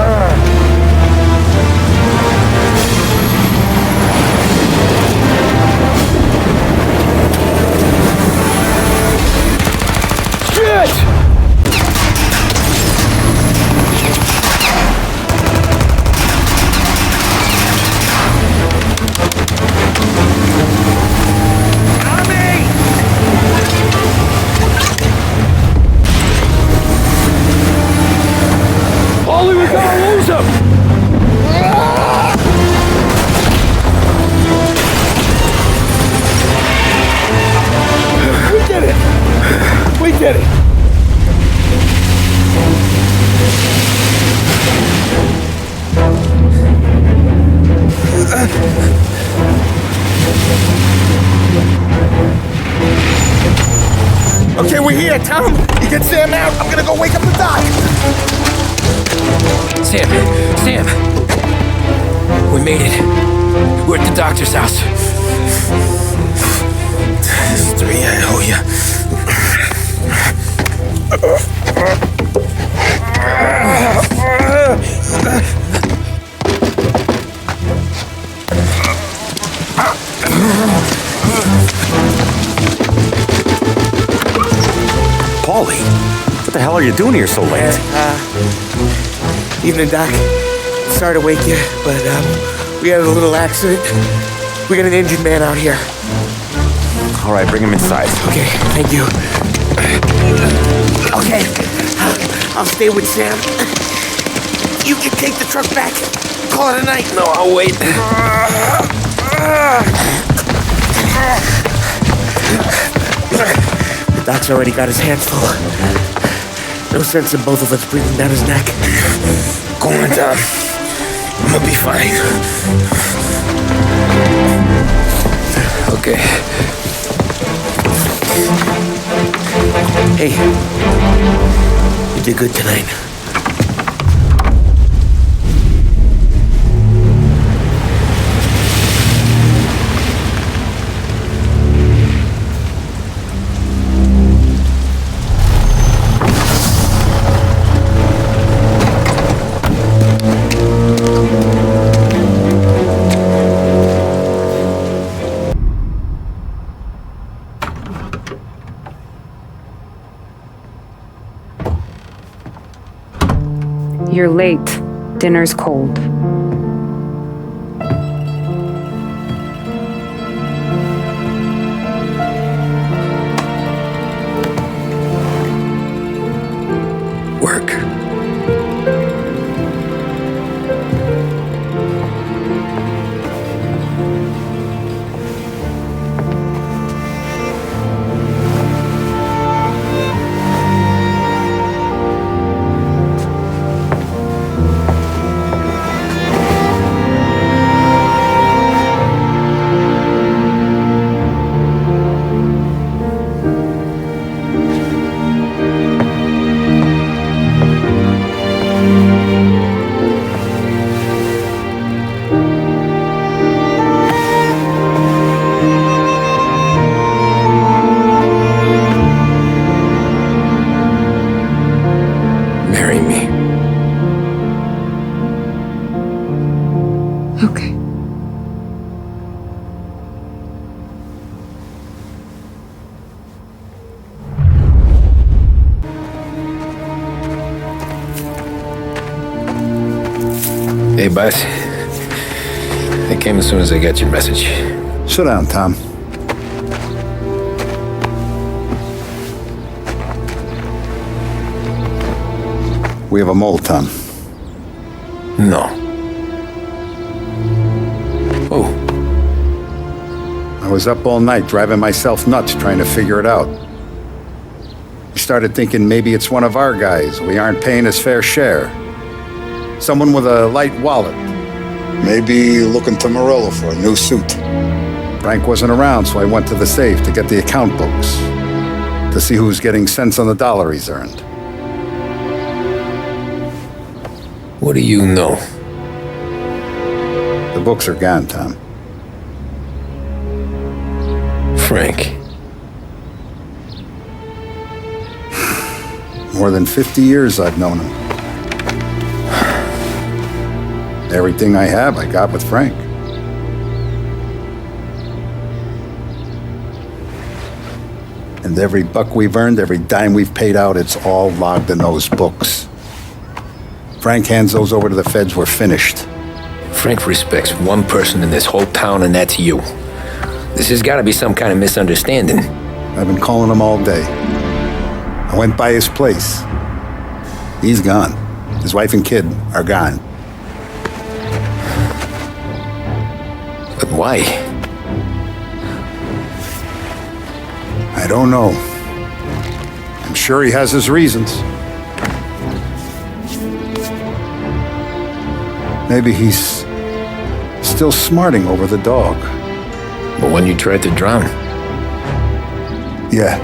Polly, we're gonna lose him! We did it! Okay, we're here, Tom. You get Sam out. I'm gonna go wake up the doc. Sam! We made it. We're at the doctor's house. This is 3, I owe you. Paulie, what the hell are you doing here so late? Evening, Doc. Sorry to wake you, but we had a little accident. We got an injured man out here. All right, bring him inside. Okay, thank you. Okay, I'll stay with Sam. You can take the truck back. Call it a night. No, I'll wait. The doc's already got his hands full. No sense in both of us breathing down his neck. Go on, Tom. I'm gonna be fine. Okay. Hey, you did good tonight. You're late. Dinner's cold. Work. Marry me. Okay. Hey, boss. I came as soon as I got your message. Sit down, Tom. We have a mole, Tom. No. Oh. I was up all night driving myself nuts trying to figure it out. I started thinking maybe it's one of our guys. We aren't paying his fair share. Someone with a light wallet. Maybe looking to Morello for a new suit. Frank wasn't around, so I went to the safe to get the account books. To see who's getting cents on the dollar he's earned. What do you know? The books are gone, Tom. Frank. More than 50 years I've known him. Everything I have, I got with Frank. And every buck we've earned, every dime we've paid out, it's all logged in those books. Frank hands those over to the feds, we're finished. Frank respects one person in this whole town, and that's you. This has got to be some kind of misunderstanding. I've been calling him all day. I went by his place. He's gone. His wife and kid are gone. But why? I don't know. I'm sure he has his reasons. Maybe he's still smarting over the dog. But when you tried to drown? Yeah.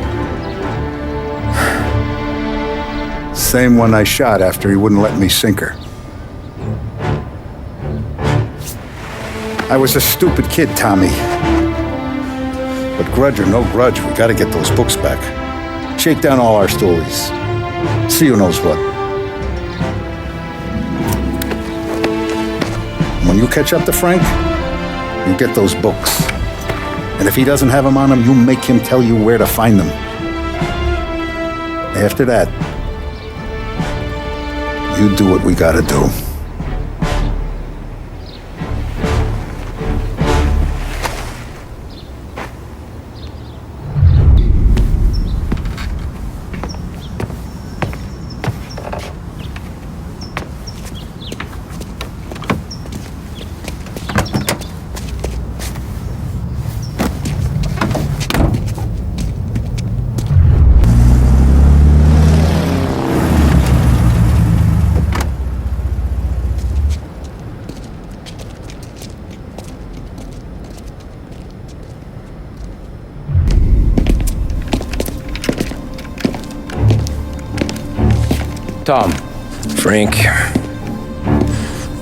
Same one I shot after he wouldn't let me sink her. I was a stupid kid, Tommy. But grudge or no grudge, we gotta get those books back. Shake down all our stories. See who knows what. When you catch up to Frank, you get those books. And if he doesn't have them on him, you make him tell you where to find them. After that, you do what we gotta do. Tom. Frank.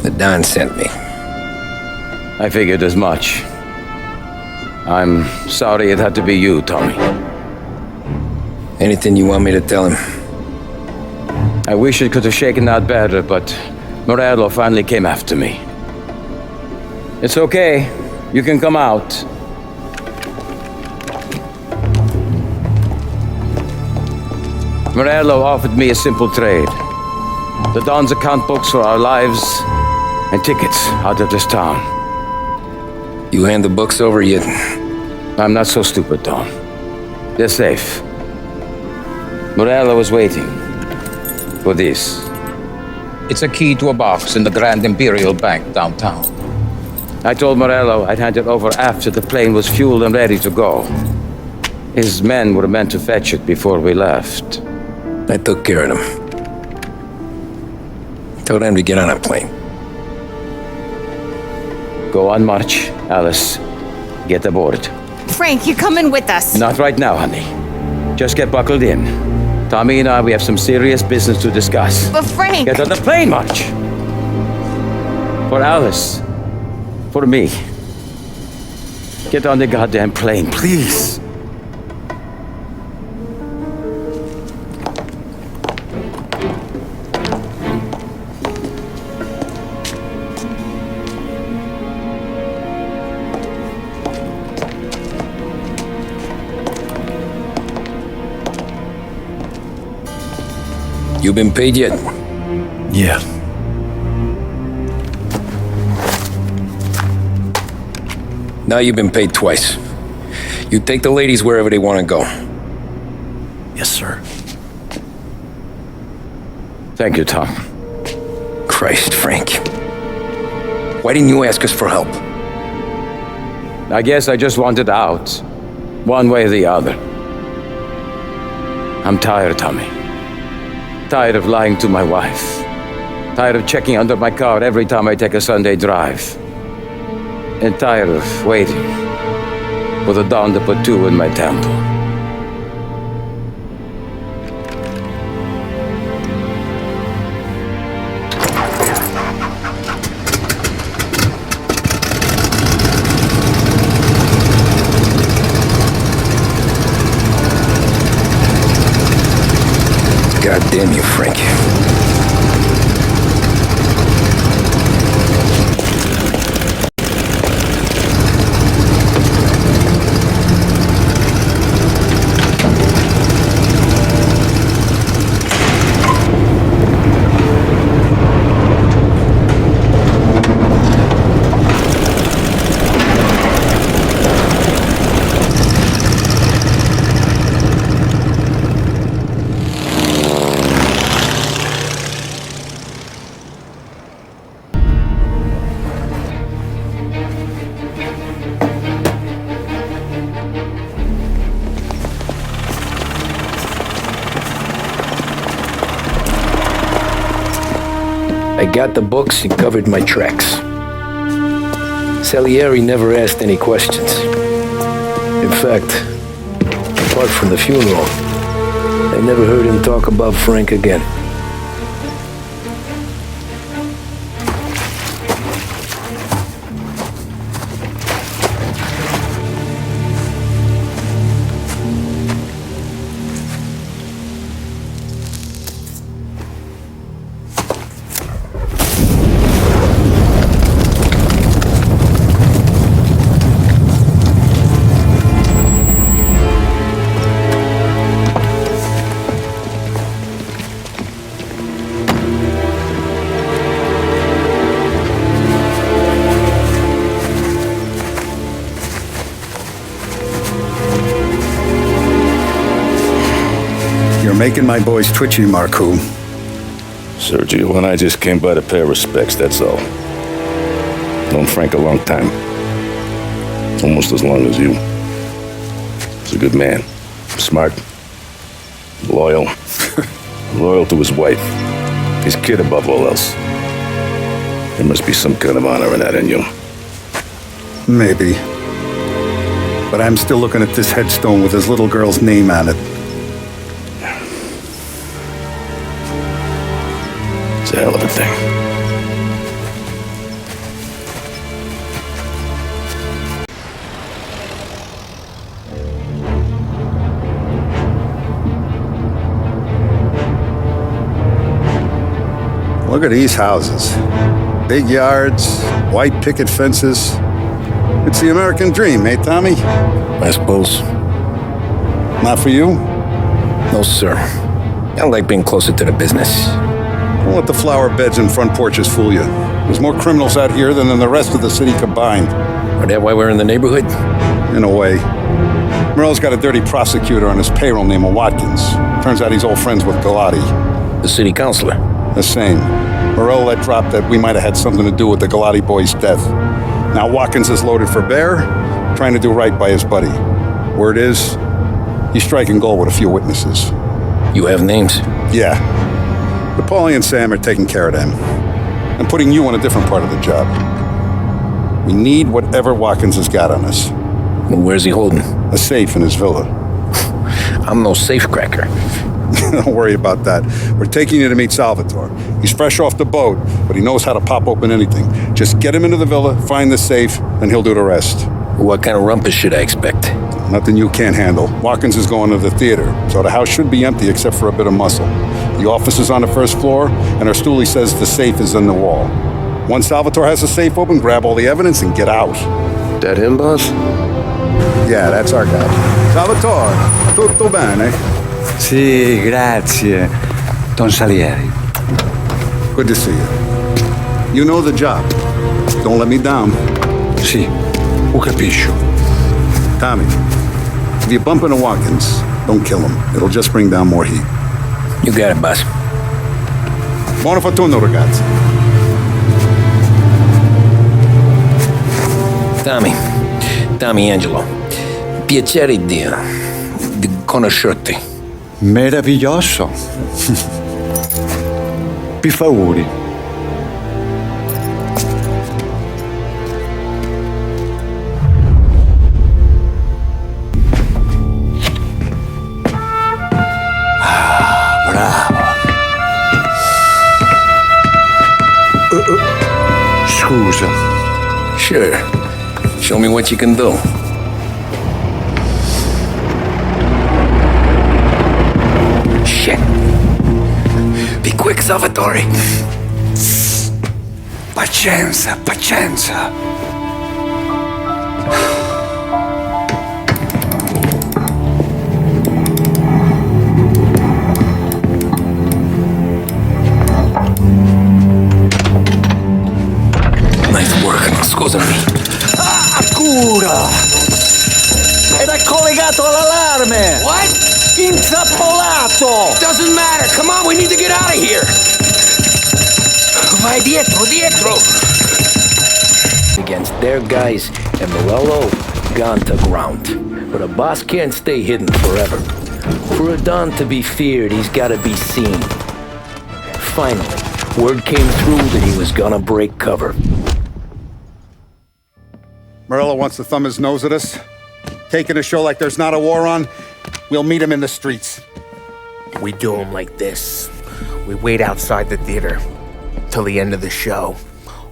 The Don sent me. I figured as much. I'm sorry it had to be you, Tommy. Anything you want me to tell him? I wish it could have shaken out better, but Morello finally came after me. It's okay. You can come out. Morello offered me a simple trade. The Don's account books for our lives and tickets out of this town. You hand the books over yet? I'm not so stupid, Tom. They're safe. Morello was waiting for this. It's a key to a box in the Grand Imperial Bank downtown. I told Morello I'd hand it over after the plane was fueled and ready to go. His men were meant to fetch it before we left. I took care of them. Told them to get on a plane. Go on, march, Alice. Get aboard. Frank, you're coming with us. Not right now, honey. Just get buckled in. Tommy and I, we have some serious business to discuss. But Frank... Get on the plane, March! For Alice. For me. Get on the goddamn plane, please. You been paid yet? Yeah. Now you've been paid twice. You take the ladies wherever they want to go. Yes, sir. Thank you, Tom. Christ, Frank. Why didn't you ask us for help? I guess I just wanted out. One way or the other. I'm tired, Tommy. Tired of lying to my wife. Tired of checking under my car every time I take a Sunday drive. And tired of waiting for the dawn to put two in my temple. God damn you, Frank. I got the books and covered my tracks. Salieri never asked any questions. In fact, apart from the funeral, I never heard him talk about Frank again. Making my boys twitchy, Marcoux. Sergio and I just came by to pay our respects, that's all. Known Frank a long time. Almost as long as you. He's a good man. Smart. Loyal. Loyal to his wife. His kid above all else. There must be some kind of honor in that in you. Maybe. But I'm still looking at this headstone with his little girl's name on it. It's a hell of a thing. Look at these houses. Big yards, white picket fences. It's the American dream, eh, Tommy? I suppose. Not for you? No, sir. I like being closer to the business. Don't let the flower beds and front porches fool you. There's more criminals out here than in the rest of the city combined. Are that why we're in the neighborhood? In a way. Morello's got a dirty prosecutor on his payroll named Watkins. Turns out he's old friends with Galati. The city councilor? The same. Morello let drop that we might have had something to do with the Galati boy's death. Now Watkins is loaded for bear, trying to do right by his buddy. Word is, he's striking gold with a few witnesses. You have names? Yeah. But Paulie and Sam are taking care of them. I'm putting you on a different part of the job. We need whatever Watkins has got on us. Well, where's he holding? A safe in his villa. I'm no safecracker. Don't worry about that. We're taking you to meet Salvatore. He's fresh off the boat, but he knows how to pop open anything. Just get him into the villa, find the safe, and he'll do the rest. What kind of rumpus should I expect? Nothing you can't handle. Watkins is going to the theater, so the house should be empty except for a bit of muscle. The office is on the first floor, and our stoolie says the safe is in the wall. Once Salvatore has the safe open, grab all the evidence and get out. That him, boss? Yeah, that's our guy. Salvatore, tutto bene? Sì, grazie, Don Salieri. Good to see you. You know the job. Don't let me down. Sì, ho capisco. Tommy, if you bump into Watkins, don't kill him. It'll just bring down more heat. You got it, boss. Buona fortuna, ragazzi. Tommy Angelo. Piacere di conoscerti. Meraviglioso. Per favore. Scusa. Sure. Show me what you can do. Shit. Be quick, Salvatore. Pazienza, pazienza. Nice work, scusami. Cura! Ed è collegato all'allarme! What? Intrappolato! Doesn't matter. Come on, we need to get out of here. Vai dietro. Against their guys, and Morello gone to ground. But a boss can't stay hidden forever. For a Don to be feared, he's gotta be seen. Finally, word came through that he was gonna break cover. Morello wants to thumb his nose at us. Taking a show like there's not a war on, we'll meet him in the streets. We do him like this. We wait outside the theater till the end of the show.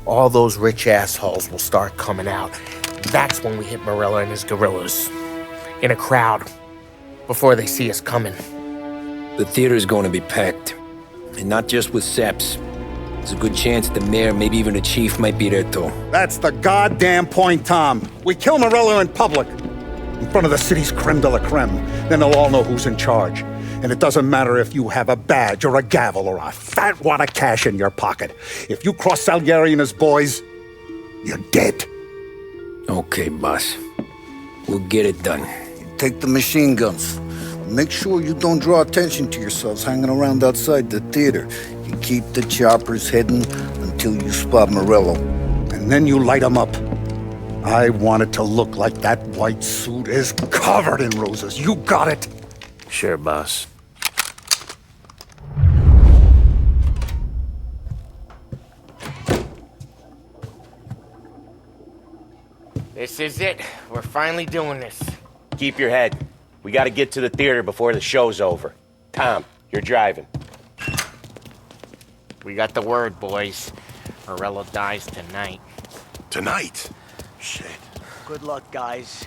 All those rich assholes will start coming out. That's when we hit Morello and his guerrillas. In a crowd. Before they see us coming. The theater's going to be packed. And not just with saps. There's a good chance the mayor, maybe even the chief, might be there too. That's the goddamn point, Tom. We kill Morello in public. In front of the city's creme de la creme. Then they'll all know who's in charge. And it doesn't matter if you have a badge or a gavel or a fat wad of cash in your pocket. If you cross Salieri and his boys, you're dead. Okay, boss. We'll get it done. Take the machine guns. Make sure you don't draw attention to yourselves hanging around outside the theater. You keep the choppers hidden until you spot Morello. And then you light them up. I want it to look like that white suit is covered in roses. You got it? Sure, boss. This is it. We're finally doing this. Keep your head. We gotta get to the theater before the show's over. Tom, you're driving. We got the word, boys. Morello dies tonight. Tonight? Shit. Good luck, guys.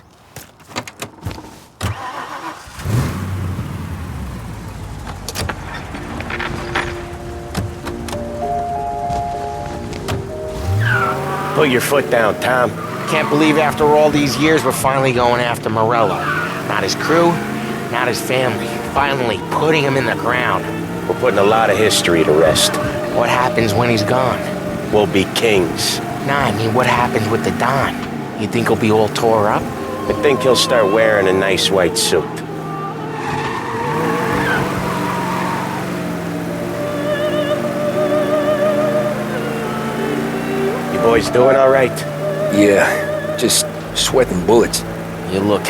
Put your foot down, Tom. Can't believe after all these years we're finally going after Morello. Not his crew, not his family. Finally putting him in the ground. We're putting a lot of history to rest. What happens when he's gone? We'll be kings. Nah, I mean, what happens with the Don? You think he'll be all tore up? I think he'll start wearing a nice white suit. You boys doing all right? Yeah, just sweating bullets. You look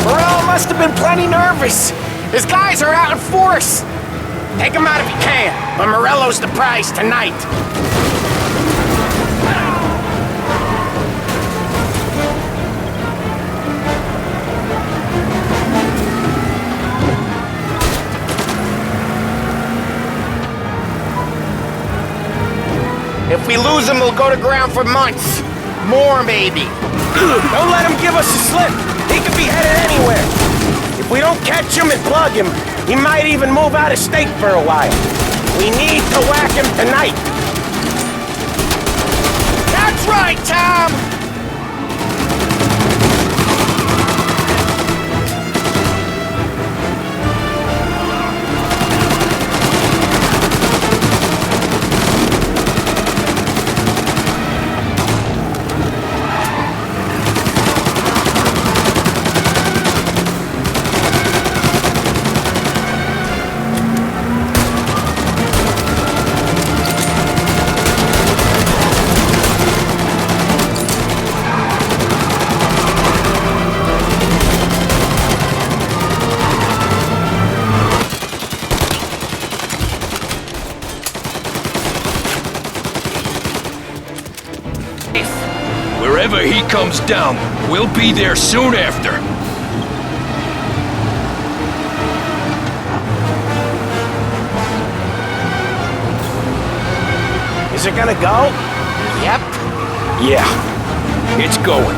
Morello must have been plenty nervous. His guys are out in force. Take him out if you can, but Morello's the prize tonight. If we lose him, we'll go to ground for months. More, maybe. Don't let him give us a slip. He could be headed anywhere. If we don't catch him and plug him, he might even move out of state for a while. We need to whack him tonight. That's right, Tom! Wherever he comes down, we'll be there soon after. Is it gonna go? Yep. Yeah, it's going.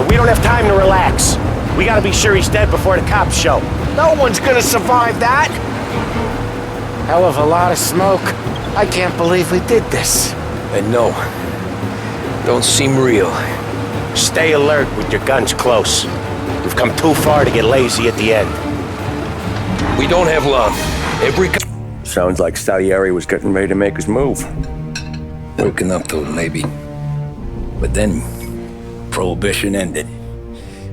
We don't have time to relax. We gotta be sure he's dead before the cops show. No one's gonna survive that. Hell of a lot of smoke. I can't believe we did this. I know. Don't seem real. Stay alert with your guns close. We've come too far to get lazy at the end. We don't have long. Sounds like Salieri was getting ready to make his move. Working up to it, maybe. But then, Prohibition ended,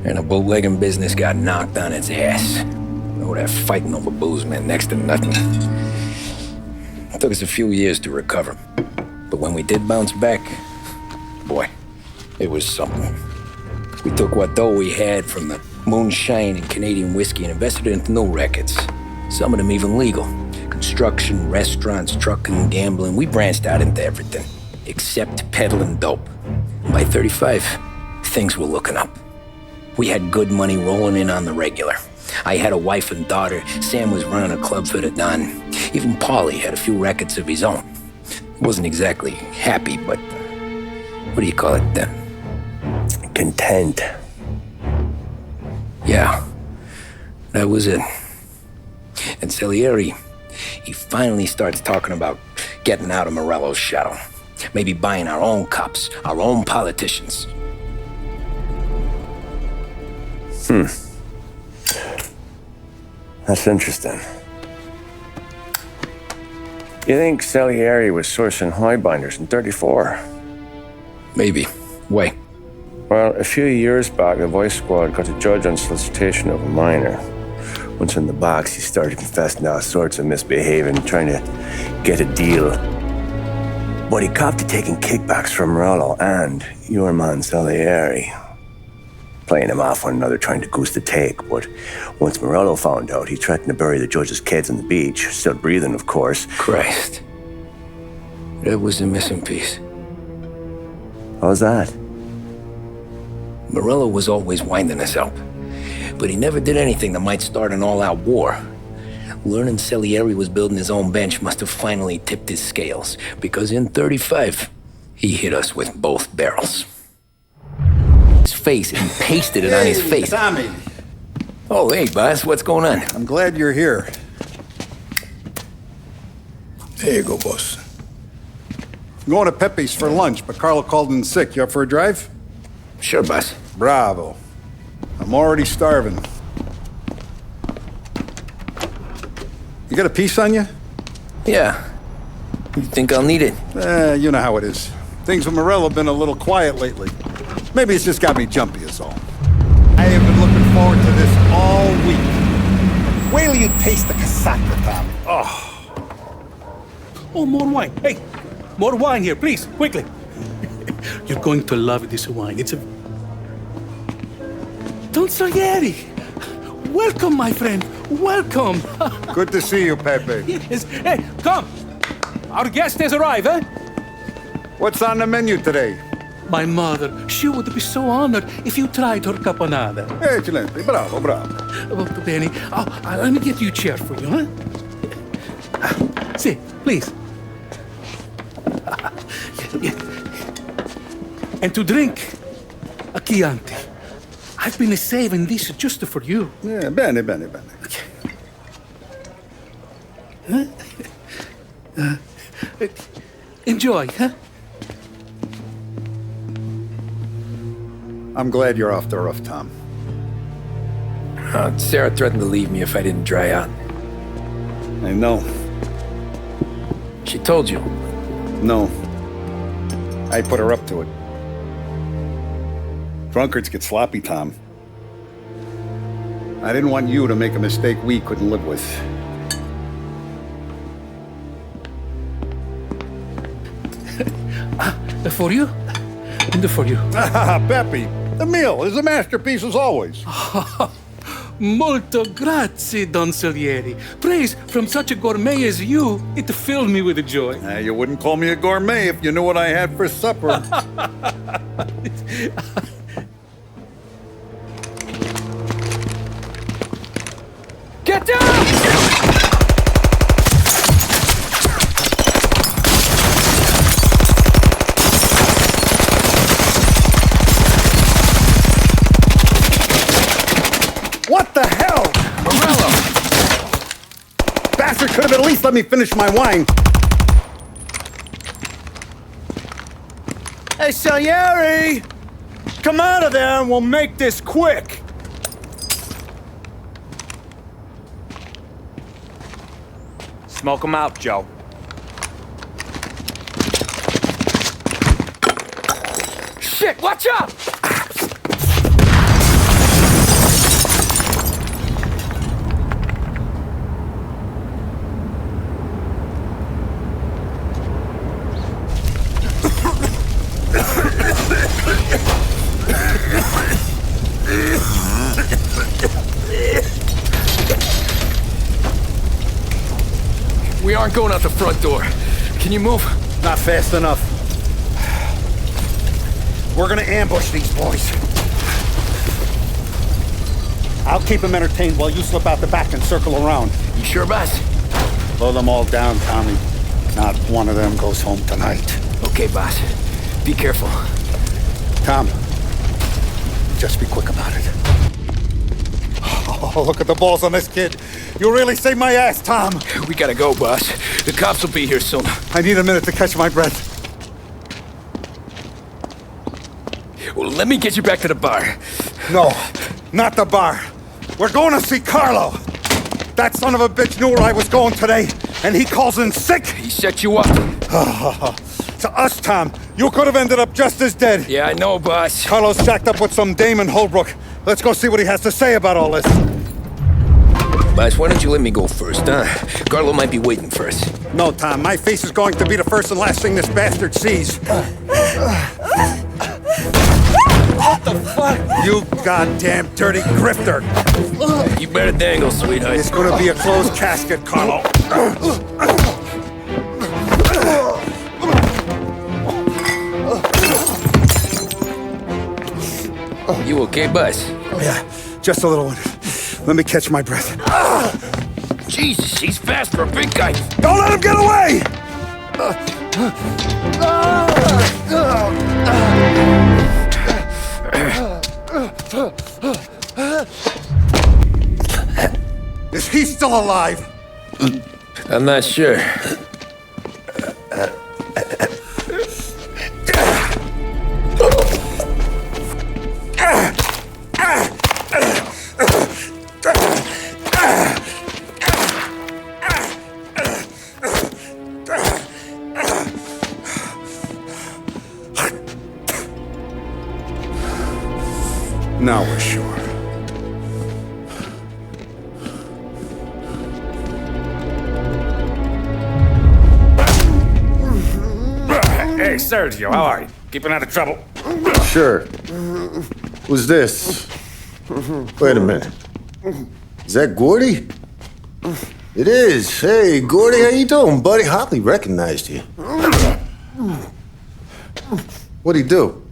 and the bootlegging business got knocked on its ass. Oh, that fighting over booze meant next to nothing. It took us a few years to recover. But when we did bounce back, boy, it was something. We took what dough we had from the moonshine and Canadian whiskey and invested it into new rackets. Some of them even legal. Construction, restaurants, trucking, gambling. We branched out into everything, except peddling dope. And by 35, things were looking up. We had good money rolling in on the regular. I had a wife and daughter. Sam was running a club for the Don. Even Paulie had a few records of his own. Wasn't exactly happy, but what do you call it then? Content. Yeah, that was it. And Salieri, he finally starts talking about getting out of Morello's shadow. Maybe buying our own cops, our own politicians. That's interesting. You think Salieri was sourcing highbinders in 34? Maybe. Why? Well, a few years back, the Vice Squad got a judge on solicitation of a minor. Once in the box, he started confessing all sorts of misbehaving, trying to get a deal. But he copped to taking kickbacks from Morello and your man Salieri. playing him off one another, trying to goose the take. But once Morello found out, he threatened to bury the judge's kids on the beach, still breathing, of course. Christ. That was the missing piece. How's that? Morello was always winding us up, but he never did anything that might start an all-out war. Learning Salieri was building his own bench must have finally tipped his scales, because in 35, he hit us with both barrels. His face, and he pasted it on his face. Tommy! Oh, hey, boss, what's going on? I'm glad you're here. There you go, boss. I'm going to Pepe's for lunch, but Carlo called in sick. You up for a drive? Sure, boss. Bravo. I'm already starving. You got a piece on you? Yeah. You think I'll need it? You know how it is. Things with Morello have been a little quiet lately. Maybe it's just got me jumpy is all. I have been looking forward to this all week. Wait till you taste the casaca, Tommy. Oh, more wine. Hey, more wine here, please, quickly. You're going to love this wine. It's a... Don Salieri! Welcome, my friend. Welcome. Good to see you, Pepe. Yes. Hey, come. Our guest has arrived, eh? What's on the menu today? My mother, she would be so honored if you tried her caponata. Excellent. Bravo, bravo. Oh, Benny, let me get you a chair for you, huh? See, please. And to drink, a Chianti. I've been saving this just for you. Yeah, bene. Enjoy, huh? I'm glad you're off the roof, Tom. Sarah threatened to leave me if I didn't dry out. I know. She told you? No. I put her up to it. Drunkards get sloppy, Tom. I didn't want you to make a mistake we couldn't live with. For you? And for you. Pepe, the meal is a masterpiece as always. Molto grazie, Don Salieri. Praise from such a gourmet as you, it filled me with joy. You wouldn't call me a gourmet if you knew what I had for supper. Get down! What the hell? Morello! Bastard could have at least let me finish my wine. Hey, Salieri! Come out of there and we'll make this quick. Smoke him out, Joe. Shit, watch out! We aren't going out the front door. Can you move? Not fast enough. We're gonna ambush these boys. I'll keep them entertained while you slip out the back and circle around. You sure, boss? Blow them all down, Tommy. Not one of them goes home tonight. Okay, boss. Be careful. Tom, just be quick about it. Oh, look at the balls on this kid. You really saved my ass, Tom. We gotta go, boss. The cops will be here soon. I need a minute to catch my breath. Well, let me get you back to the bar. No, not the bar. We're going to see Carlo. That son of a bitch knew where I was going today, and he calls in sick. He set you up. To us, Tom, you could have ended up just as dead. Yeah, I know, boss. Carlo's shacked up with some dame in Holbrook. Let's go see what he has to say about all this. Boss, why don't you let me go first, huh? Carlo might be waiting for us. No, Tom, my face is going to be the first and last thing this bastard sees. What the fuck? You goddamn dirty grifter! You better dangle, sweetheart. It's gonna be a closed casket, Carlo. You okay, Buzz? Yeah, just a little one. Let me catch my breath. Jesus, he's fast for a big guy. Don't let him get away! Is he still alive? I'm not sure. Now we're sure. Hey, Sergio, how are you? Keeping out of trouble? Sure. Who's this? Wait a minute. Is that Gordy? It is. Hey, Gordy, how you doing, buddy? Hardly recognized you. What'd he do?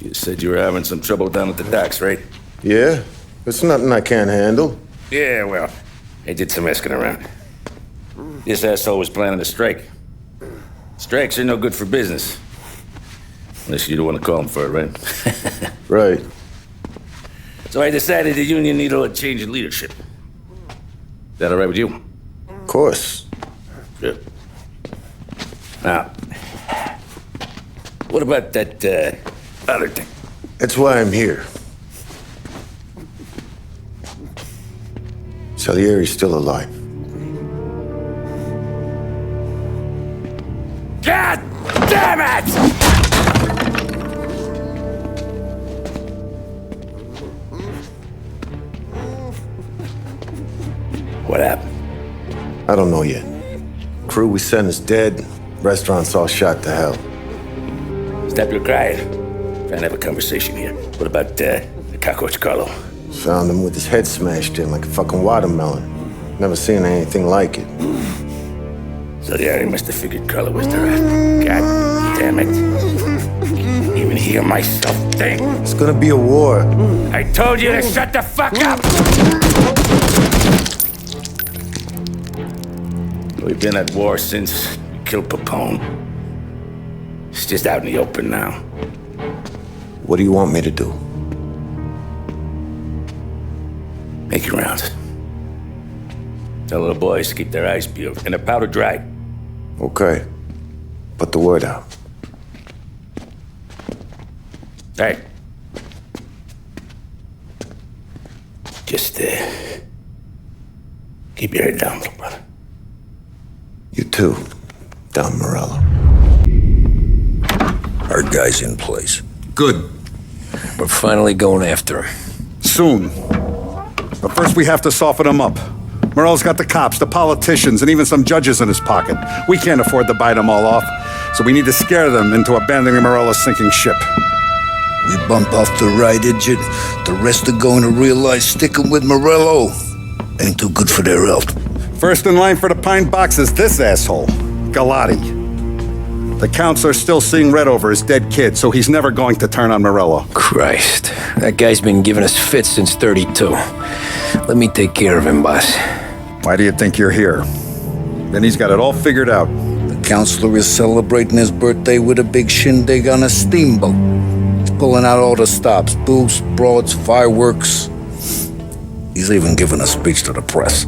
You said you were having some trouble down at the docks, right? Yeah? It's nothing I can't handle. Yeah, well, I did some asking around. This asshole was planning a strike. Strikes are no good for business. Unless you don't want to call him for it, right? Right. So I decided the union needed a change in leadership. Is that all right with you? Of course. Good. Now, what about that other thing? That's why I'm here. Salieri's still alive. God damn it! What happened? I don't know yet. Crew we sent is dead. Restaurant's all shot to hell. Stop your crying. Trying to have a conversation here. What about the cockroach Carlo? Found him with his head smashed in like a fucking watermelon. Never seen anything like it. So the Ari must have figured Carlo was the rat. God damn it. Can't even hear myself think. It's gonna be a war. I told you to shut the fuck up! We've been at war since we killed Papone. It's just out in the open now. What do you want me to do? Make your rounds. Tell little boys to keep their eyes peeled and their powder dry. Okay. Put the word out. Hey. Just, keep your head down, little brother. You too, Don Morello. Our guy's in place. Good. We're finally going after him. Soon. But first we have to soften him up. Morello's got the cops, the politicians, and even some judges in his pocket. We can't afford to bite them all off, so we need to scare them into abandoning Morello's sinking ship. We bump off the right idiot, the rest are going to realize sticking with Morello ain't too good for their health. First in line for the pine box is this asshole, Galati. The counselor's still seeing red over his dead kid, so he's never going to turn on Morello. Christ, that guy's been giving us fits since 32. Let me take care of him, boss. Why do you think you're here? Then he's got it all figured out. The counselor is celebrating his birthday with a big shindig on a steamboat. He's pulling out all the stops, booze, broads, fireworks. He's even giving a speech to the press.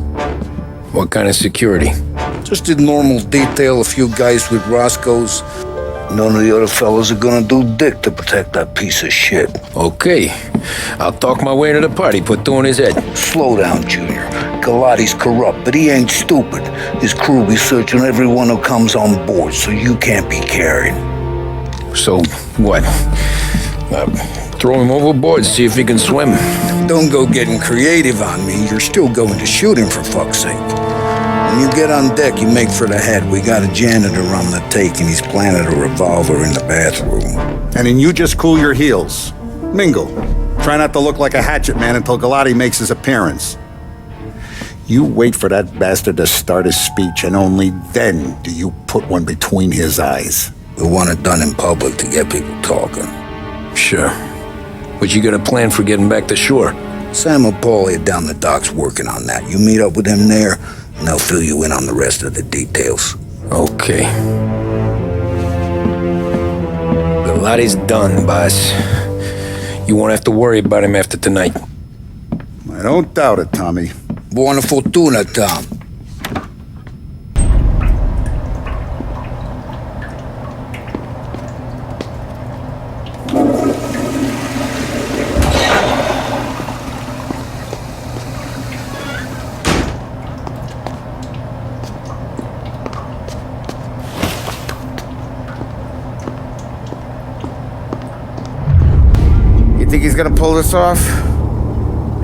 What kind of security? Just in normal detail, a few guys with Roscoe's. None of the other fellas are gonna do dick to protect that piece of shit. Okay. I'll talk my way to the party, put two in his head. Slow down, Junior. Galati's corrupt, but he ain't stupid. His crew be searching everyone who comes on board, so you can't be carried. So, what? Throw him overboard, see if he can swim. Don't go getting creative on me. You're still going to shoot him, for fuck's sake. When you get on deck, you make for the head. We got a janitor on the take, and he's planted a revolver in the bathroom. And then you just cool your heels. Mingle. Try not to look like a hatchet man until Galati makes his appearance. You wait for that bastard to start his speech, and only then do you put one between his eyes. We want it done in public to get people talking. Sure. But you got a plan for getting back to shore? Sam and Paulie are down the docks working on that. You meet up with them there, and they'll fill you in on the rest of the details. Okay. Galati's done, boss. You won't have to worry about him after tonight. I don't doubt it, Tommy. Buona fortuna, Tom. You think he's gonna pull this off?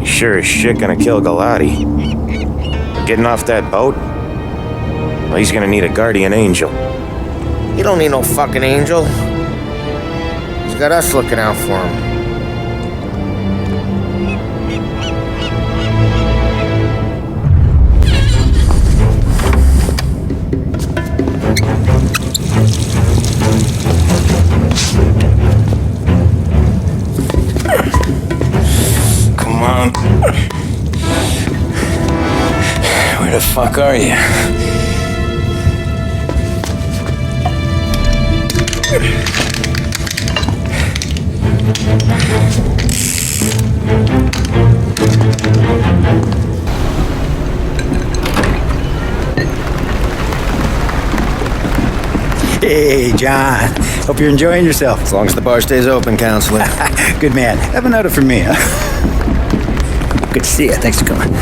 He's sure as shit gonna kill Galati. Getting off that boat? Well, he's gonna need a guardian angel. He don't need no fucking angel. He's got us looking out for him. Come on. Where the fuck are you? Hey, John. Hope you're enjoying yourself. As long as the bar stays open, counselor. Good man. Have a note from me, huh? Good to see you. Thanks for coming.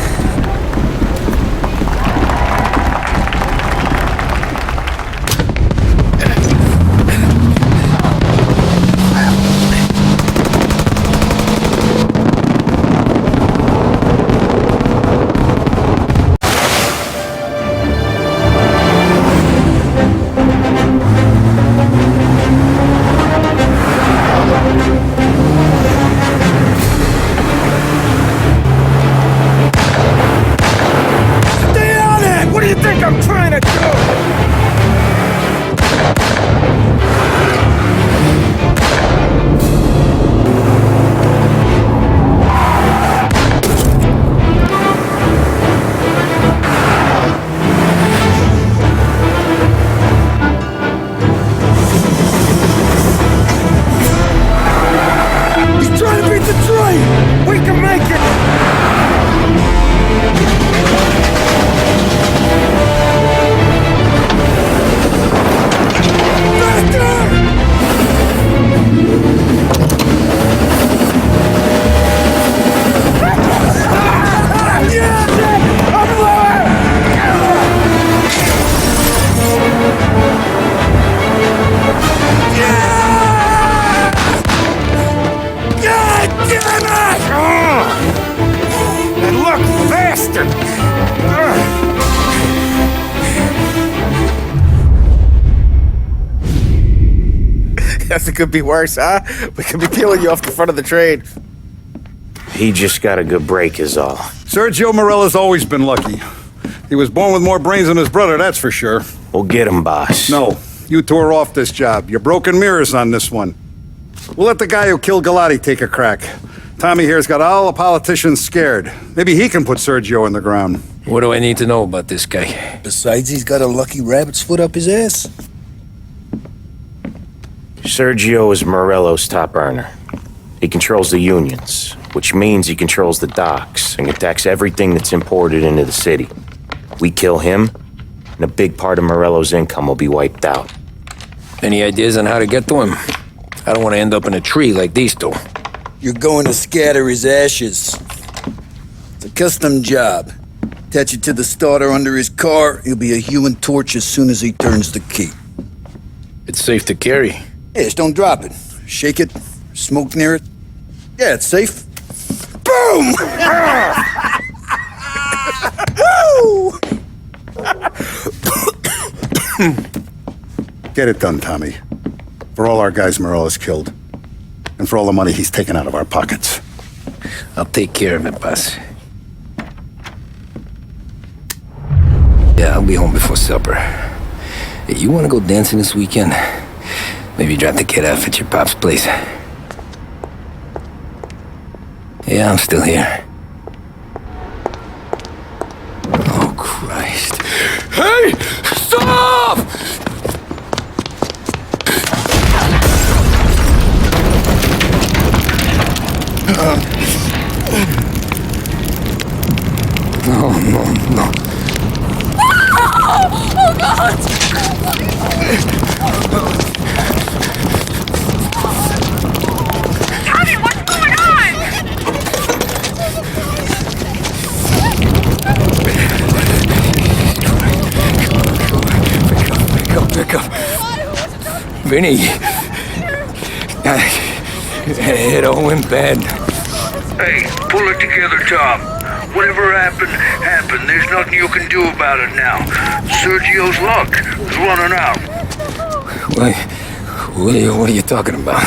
Guess it could be worse, huh? We could be peeling you off the front of the train. He just got a good break is all. Sergio Morella's always been lucky. He was born with more brains than his brother, that's for sure. We'll get him, boss. No, you tore off this job. You're broken mirrors on this one. We'll let the guy who killed Galati take a crack. Tommy here's got all the politicians scared. Maybe he can put Sergio in the ground. What do I need to know about this guy? Besides, he's got a lucky rabbit's foot up his ass. Sergio is Morello's top earner. He controls the unions, which means he controls the docks and attacks everything that's imported into the city. We kill him, and a big part of Morello's income will be wiped out. Any ideas on how to get to him? I don't want to end up in a tree like these two. You're going to scatter his ashes. It's a custom job. Attach it to the starter under his car. He'll be a human torch as soon as he turns the key. It's safe to carry. Yeah, just don't drop it. Shake it, smoke near it. Yeah, it's safe. Boom! Get it done, Tommy. For all our guys Morello's killed. And for all the money he's taken out of our pockets. I'll take care of it, boss. Yeah, I'll be home before supper. Hey, you wanna go dancing this weekend? Maybe drop the kid off at your pop's place. Yeah, I'm still here. Oh, Christ. Hey! Stop! No, no, no. Oh, God! Tommy, what's going on? Pick up. Vinny. It all went bad. Hey, pull it together, Tom. Whatever happened, happened. There's nothing you can do about it now. Sergio's luck is running out. What are you talking about?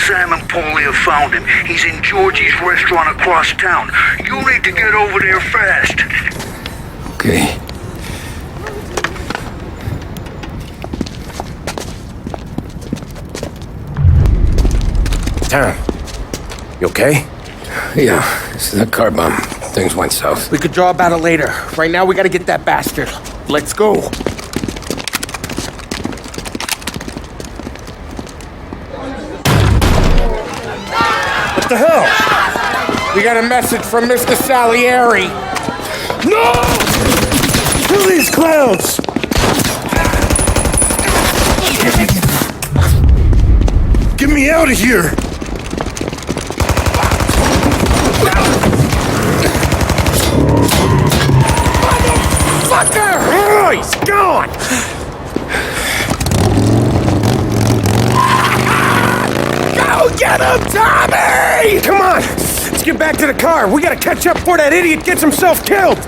Sam and Paulie have found him. He's in Georgie's restaurant across town. You need to get over there fast. Okay. Tom, you okay? Yeah, this is a car bomb. Things went south. We could draw about it later. Right now, we gotta get that bastard. Let's go. What the hell? We got a message from Mr. Salieri. No! Kill these clowns! Get me out of here! Motherfucker! Oh, he's gone! Go get him, Tommy! Come on! Let's get back to the car. We gotta catch up before that idiot gets himself killed!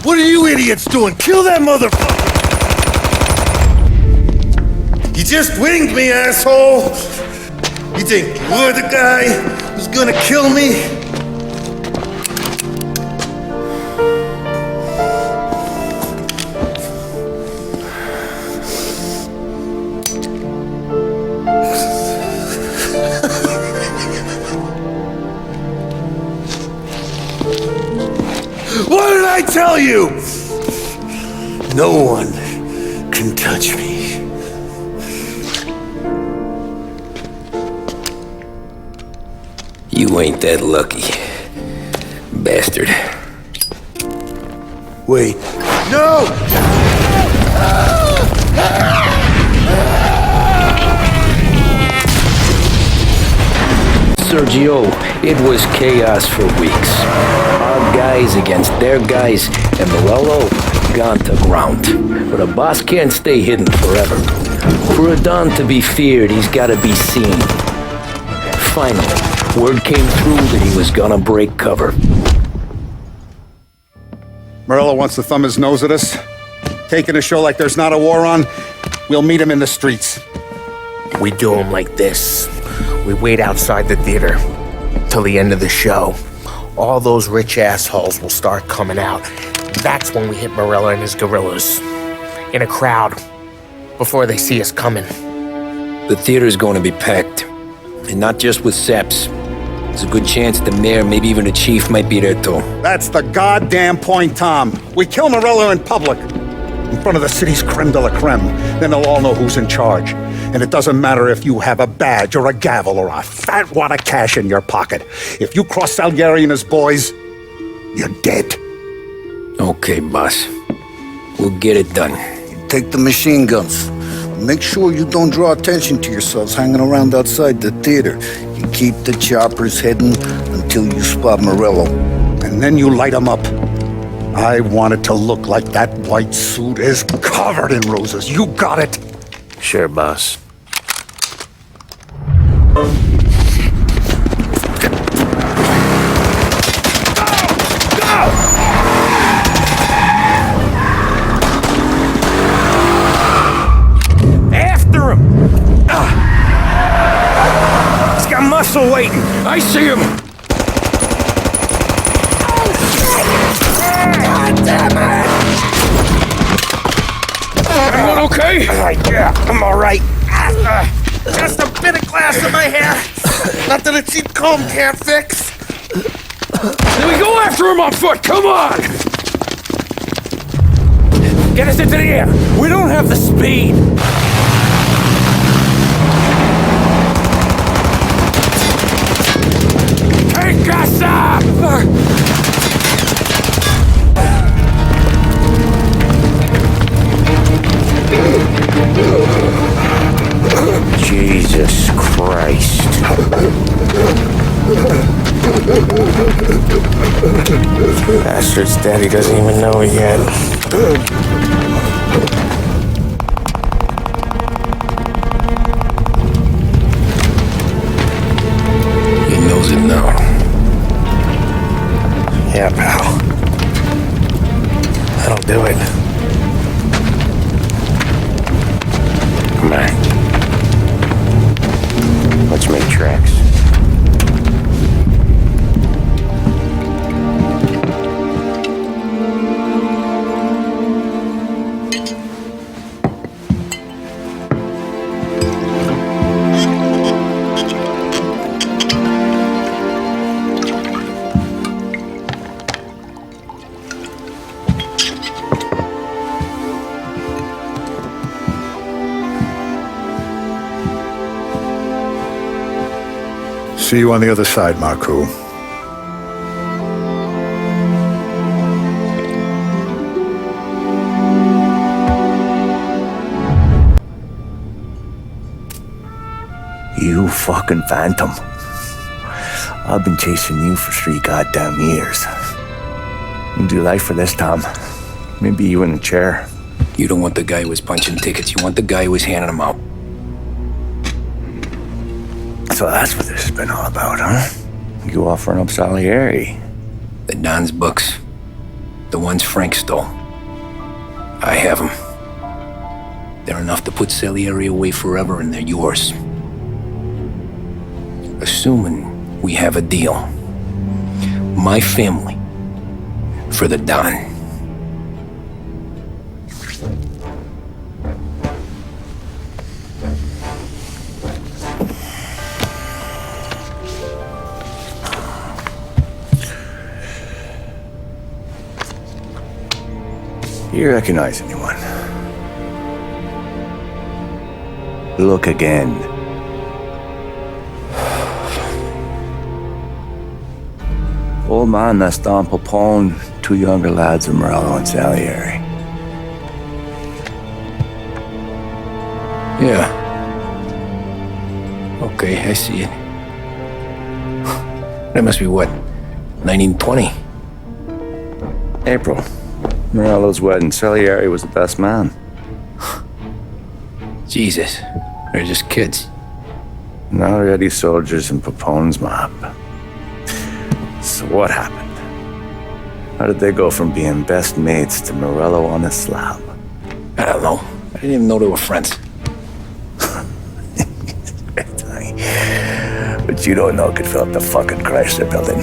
What are you idiots doing? Kill that motherfucker! You just winged me, asshole! You think you're the guy who's gonna kill me? What did I tell you? No one can touch me. You ain't that lucky, bastard. Wait. No! Sergio, it was chaos for weeks. Our guys against their guys, and Morello gone to ground. But a boss can't stay hidden forever. For a Don to be feared, he's gotta be seen. Finally, word came through that he was gonna break cover. Morello wants to thumb his nose at us. Taking a show like there's not a war on, we'll meet him in the streets. We do him like this. We wait outside the theater till the end of the show. All those rich assholes will start coming out. That's when we hit Morello and his gorillas. In a crowd. Before they see us coming. The theater's going to be packed. And not just with saps. There's a good chance the mayor, maybe even the chief, might be there too. That's the goddamn point, Tom. We kill Morello in public. In front of the city's creme de la creme. Then they'll all know who's in charge. And it doesn't matter if you have a badge or a gavel or a fat wad of cash in your pocket. If you cross Salieri and his boys, you're dead. Okay, boss. We'll get it done. Take the machine guns. Make sure you don't draw attention to yourselves hanging around outside the theater. You keep the choppers hidden until you spot Morello. And then you light them up. I want it to look like that white suit is covered in roses. You got it? Sure, boss. After him! He's got muscle waiting. I see him. God damn it! Everyone okay? Yeah, I'm all right. Just a bit of glass in my hair. Nothing a cheap comb can't fix. Then we go after him on foot. Come on! Get us into the air. We don't have the speed. Take us up! Jesus Christ. Bastard's daddy doesn't even know it yet. He knows it now. Yeah, pal. That'll do it. Come on. Let's make tracks. See you on the other side, Marku. You fucking phantom. I've been chasing you for 3 goddamn years. You do life for this, Tom. Maybe you in a chair. You don't want the guy who was punching tickets. You want the guy who was handing them out. So that's what this has been all about, huh? You offering up Salieri. The Don's books. The ones Frank stole. I have them. They're enough to put Salieri away forever, and they're yours. Assuming we have a deal. My family for the Don. You recognize anyone? Look again. Old man that's Don Popone, 2 younger lads of Morello and Salieri. Yeah. Okay, I see it. That must be what? 1920? April. Morello's wedding. Salieri was the best man. Jesus. They're just kids. Now already soldiers in Papone's mob. So what happened? How did they go from being best mates to Morello on a slab? I don't know. I didn't even know they were friends. But you don't know could fill up the fucking Chrysler building.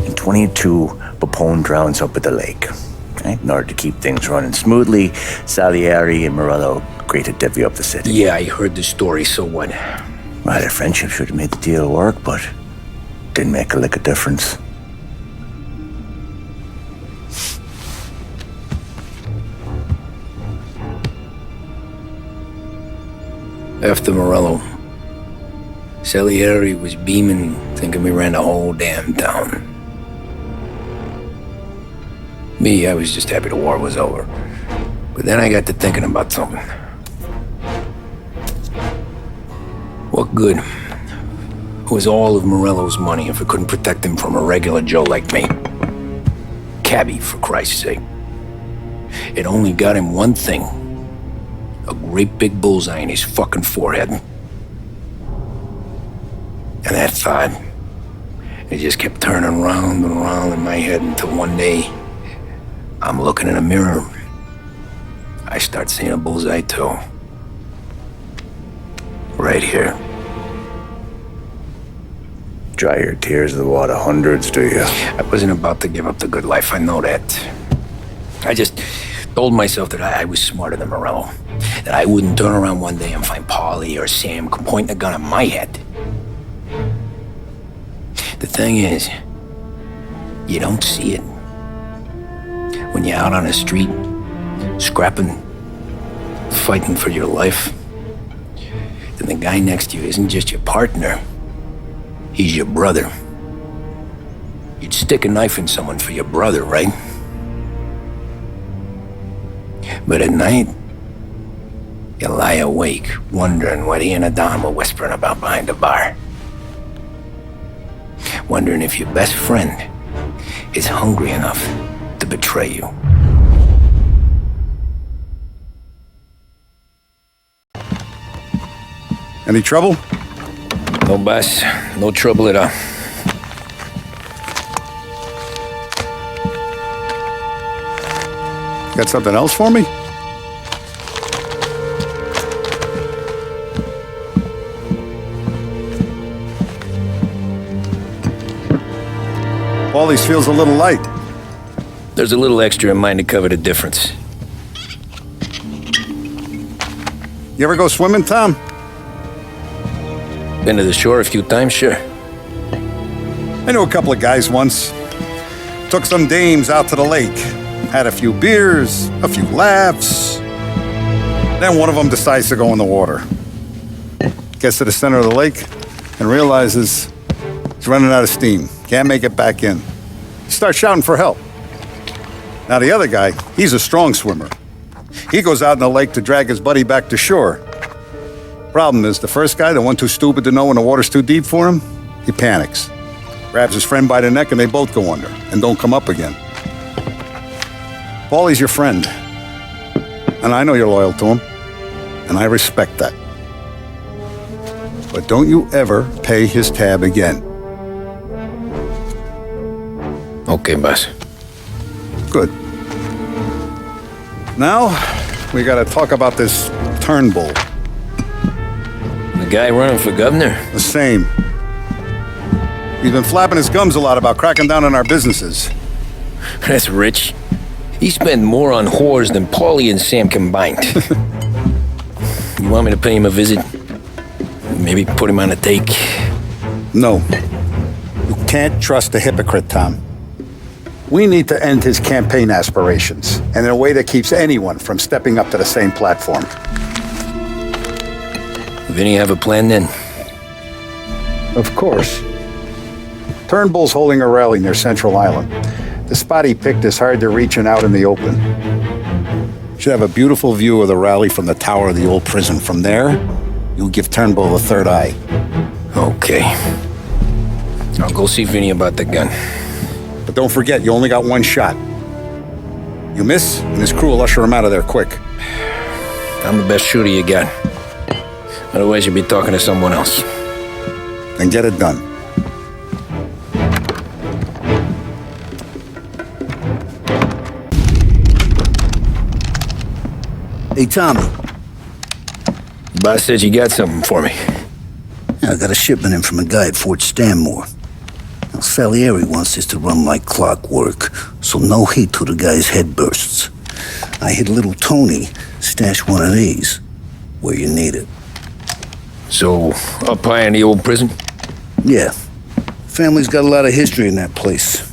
In 22, Papone drowns up at the lake. Right? In order to keep things running smoothly, Salieri and Morello agreed to divvy up the city. Yeah, I heard the story, so what? Well, their friendship should have made the deal work, but didn't make a lick of difference. After Morello, Salieri was beaming, thinking we ran the whole damn town. Me, I was just happy the war was over. But then I got to thinking about something. What good was all of Morello's money if it couldn't protect him from a regular Joe like me? Cabby, for Christ's sake. It only got him one thing. A great big bullseye in his fucking forehead. And that thought, it just kept turning round and round in my head until one day, I'm looking in a mirror. I start seeing a bullseye too. Right here. Dry your tears of the water hundreds, do you? I wasn't about to give up the good life, I know that. I just told myself that I was smarter than Morello. That I wouldn't turn around one day and find Paulie or Sam pointing a gun at my head. The thing is, you don't see it. When you're out on the street, scrapping, fighting for your life, then the guy next to you isn't just your partner. He's your brother. You'd stick a knife in someone for your brother, right? But at night, you lie awake, wondering what he and Adon were whispering about behind the bar. Wondering if your best friend is hungry enough to betray you. Any trouble? No, boss. No trouble at all. Got something else for me? Paulie's feels a little light. There's a little extra in mine to cover the difference. You ever go swimming, Tom? Been to the shore a few times, sure. I knew a couple of guys once. Took some dames out to the lake. Had a few beers, a few laughs. Then one of them decides to go in the water. Gets to the center of the lake and realizes he's running out of steam. Can't make it back in. He starts shouting for help. Now the other guy, he's a strong swimmer. He goes out in the lake to drag his buddy back to shore. Problem is, the first guy, the one too stupid to know when the water's too deep for him, he panics. Grabs his friend by the neck and they both go under and don't come up again. Paulie's your friend. And I know you're loyal to him. And I respect that. But don't you ever pay his tab again. Okay, boss. Good. Now, we gotta talk about this Turnbull. The guy running for governor? The same. He's been flapping his gums a lot about cracking down on our businesses. That's rich. He spent more on whores than Paulie and Sam combined. You want me to pay him a visit? Maybe put him on a take? No. You can't trust a hypocrite, Tom. We need to end his campaign aspirations, and in a way that keeps anyone from stepping up to the same platform. Vinny have a plan then? Of course. Turnbull's holding a rally near Central Island. The spot he picked is hard to reach and out in the open. Should have a beautiful view of the rally from the tower of the old prison. From there, you'll give Turnbull the third eye. Okay. I'll go see Vinny about the gun. But don't forget, you only got one shot. You miss, and his crew will usher him out of there quick. I'm the best shooter you got. Otherwise, you'd be talking to someone else. Then get it done. Hey, Tommy. Boss said you got something for me. Yeah, I got a shipment in from a guy at Fort Stanmore. Now, Salieri wants this to run like clockwork, so no heat till the guy's head bursts. I hit little Tony stash one of these where you need it. So, up high in the old prison? Yeah. Family's got a lot of history in that place.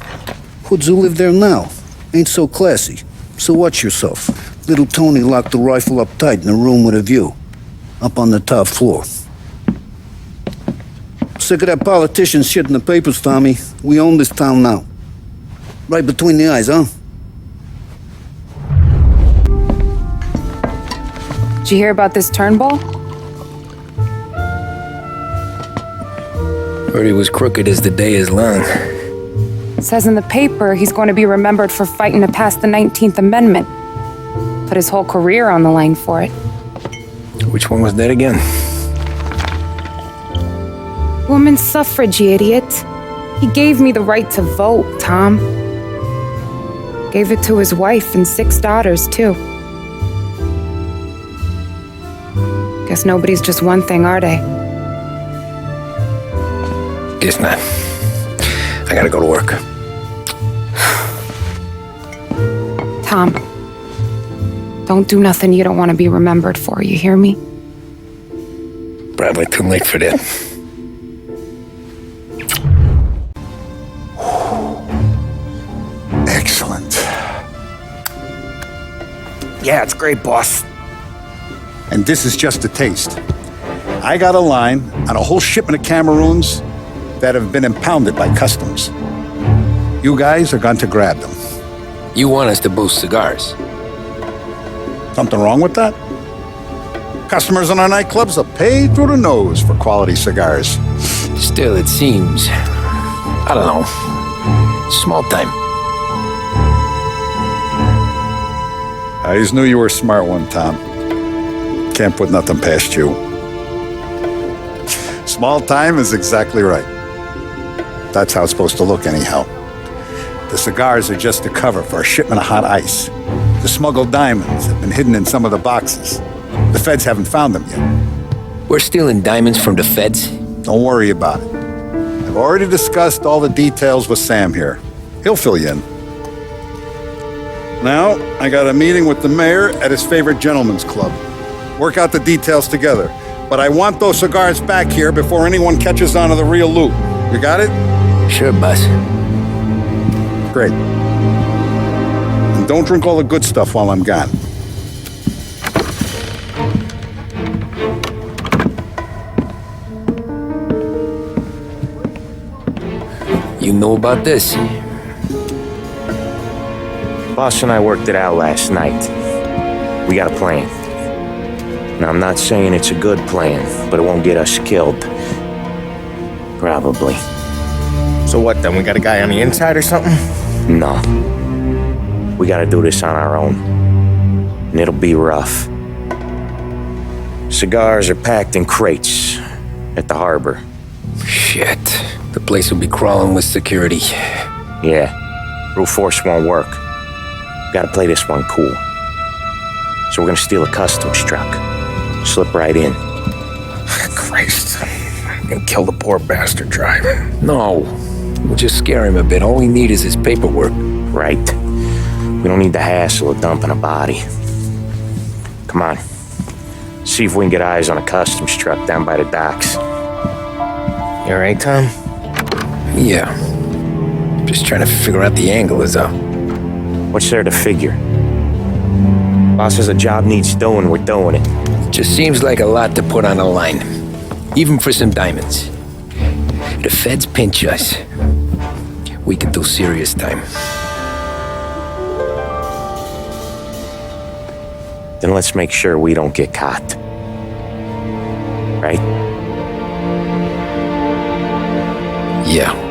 Hoods who live there now ain't so classy, so watch yourself. Little Tony locked the rifle up tight in a room with a view, up on the top floor. Sick of that politician shit in the papers, Tommy. We own this town now. Right between the eyes, huh? Did you hear about this Turnbull? Heard he was crooked as the day is long. It says in the paper he's going to be remembered for fighting to pass the 19th Amendment. Put his whole career on the line for it. Which one was that again? Woman's suffrage, you idiot. He gave me the right to vote, Tom. Gave it to his wife and 6 daughters, too. Guess nobody's just one thing, are they? Guess not. I gotta go to work. Tom, don't do nothing you don't want to be remembered for, you hear me? Probably too late for that. Excellent. Yeah, it's great, boss. And this is just a taste. I got a line on a whole shipment of Cameroons that have been impounded by customs. You guys are going to grab them. You want us to boost cigars? Something wrong with that? Customers in our nightclubs are paid through the nose for quality cigars. Still, it seems, I don't know, small time. I just knew you were a smart one, Tom. Can't put nothing past you. Small time is exactly right. That's how it's supposed to look anyhow. The cigars are just a cover for a shipment of hot ice. The smuggled diamonds have been hidden in some of the boxes. The feds haven't found them yet. We're stealing diamonds from the feds? Don't worry about it. I've already discussed all the details with Sam here. He'll fill you in. Now, I got a meeting with the mayor at his favorite gentleman's club. Work out the details together. But I want those cigars back here before anyone catches on to the real loot. You got it? Sure, boss. Great. And don't drink all the good stuff while I'm gone. You know about this? Boss and I worked it out last night. We got a plan. Now, I'm not saying it's a good plan, but it won't get us killed. Probably. So what then? We got a guy on the inside or something? No. We gotta do this on our own. And it'll be rough. Cigars are packed in crates at the harbor. Shit. The place will be crawling with security. Yeah. Brute force won't work. Gotta play this one cool. So we're gonna steal a customs truck. Slip right in. Christ. I'm gonna kill the poor bastard driver. No. We'll just scare him a bit. All we need is his paperwork. Right. We don't need the hassle of dumping a body. Come on. See if we can get eyes on a customs truck down by the docks. You alright, Tom? Yeah. Just trying to figure out the angle is all. What's there to figure? Boss says a job needs doing, we're doing it. Just seems like a lot to put on the line. Even for some diamonds. The feds pinch us. We could do serious time. Then let's make sure we don't get caught. Right? Yeah.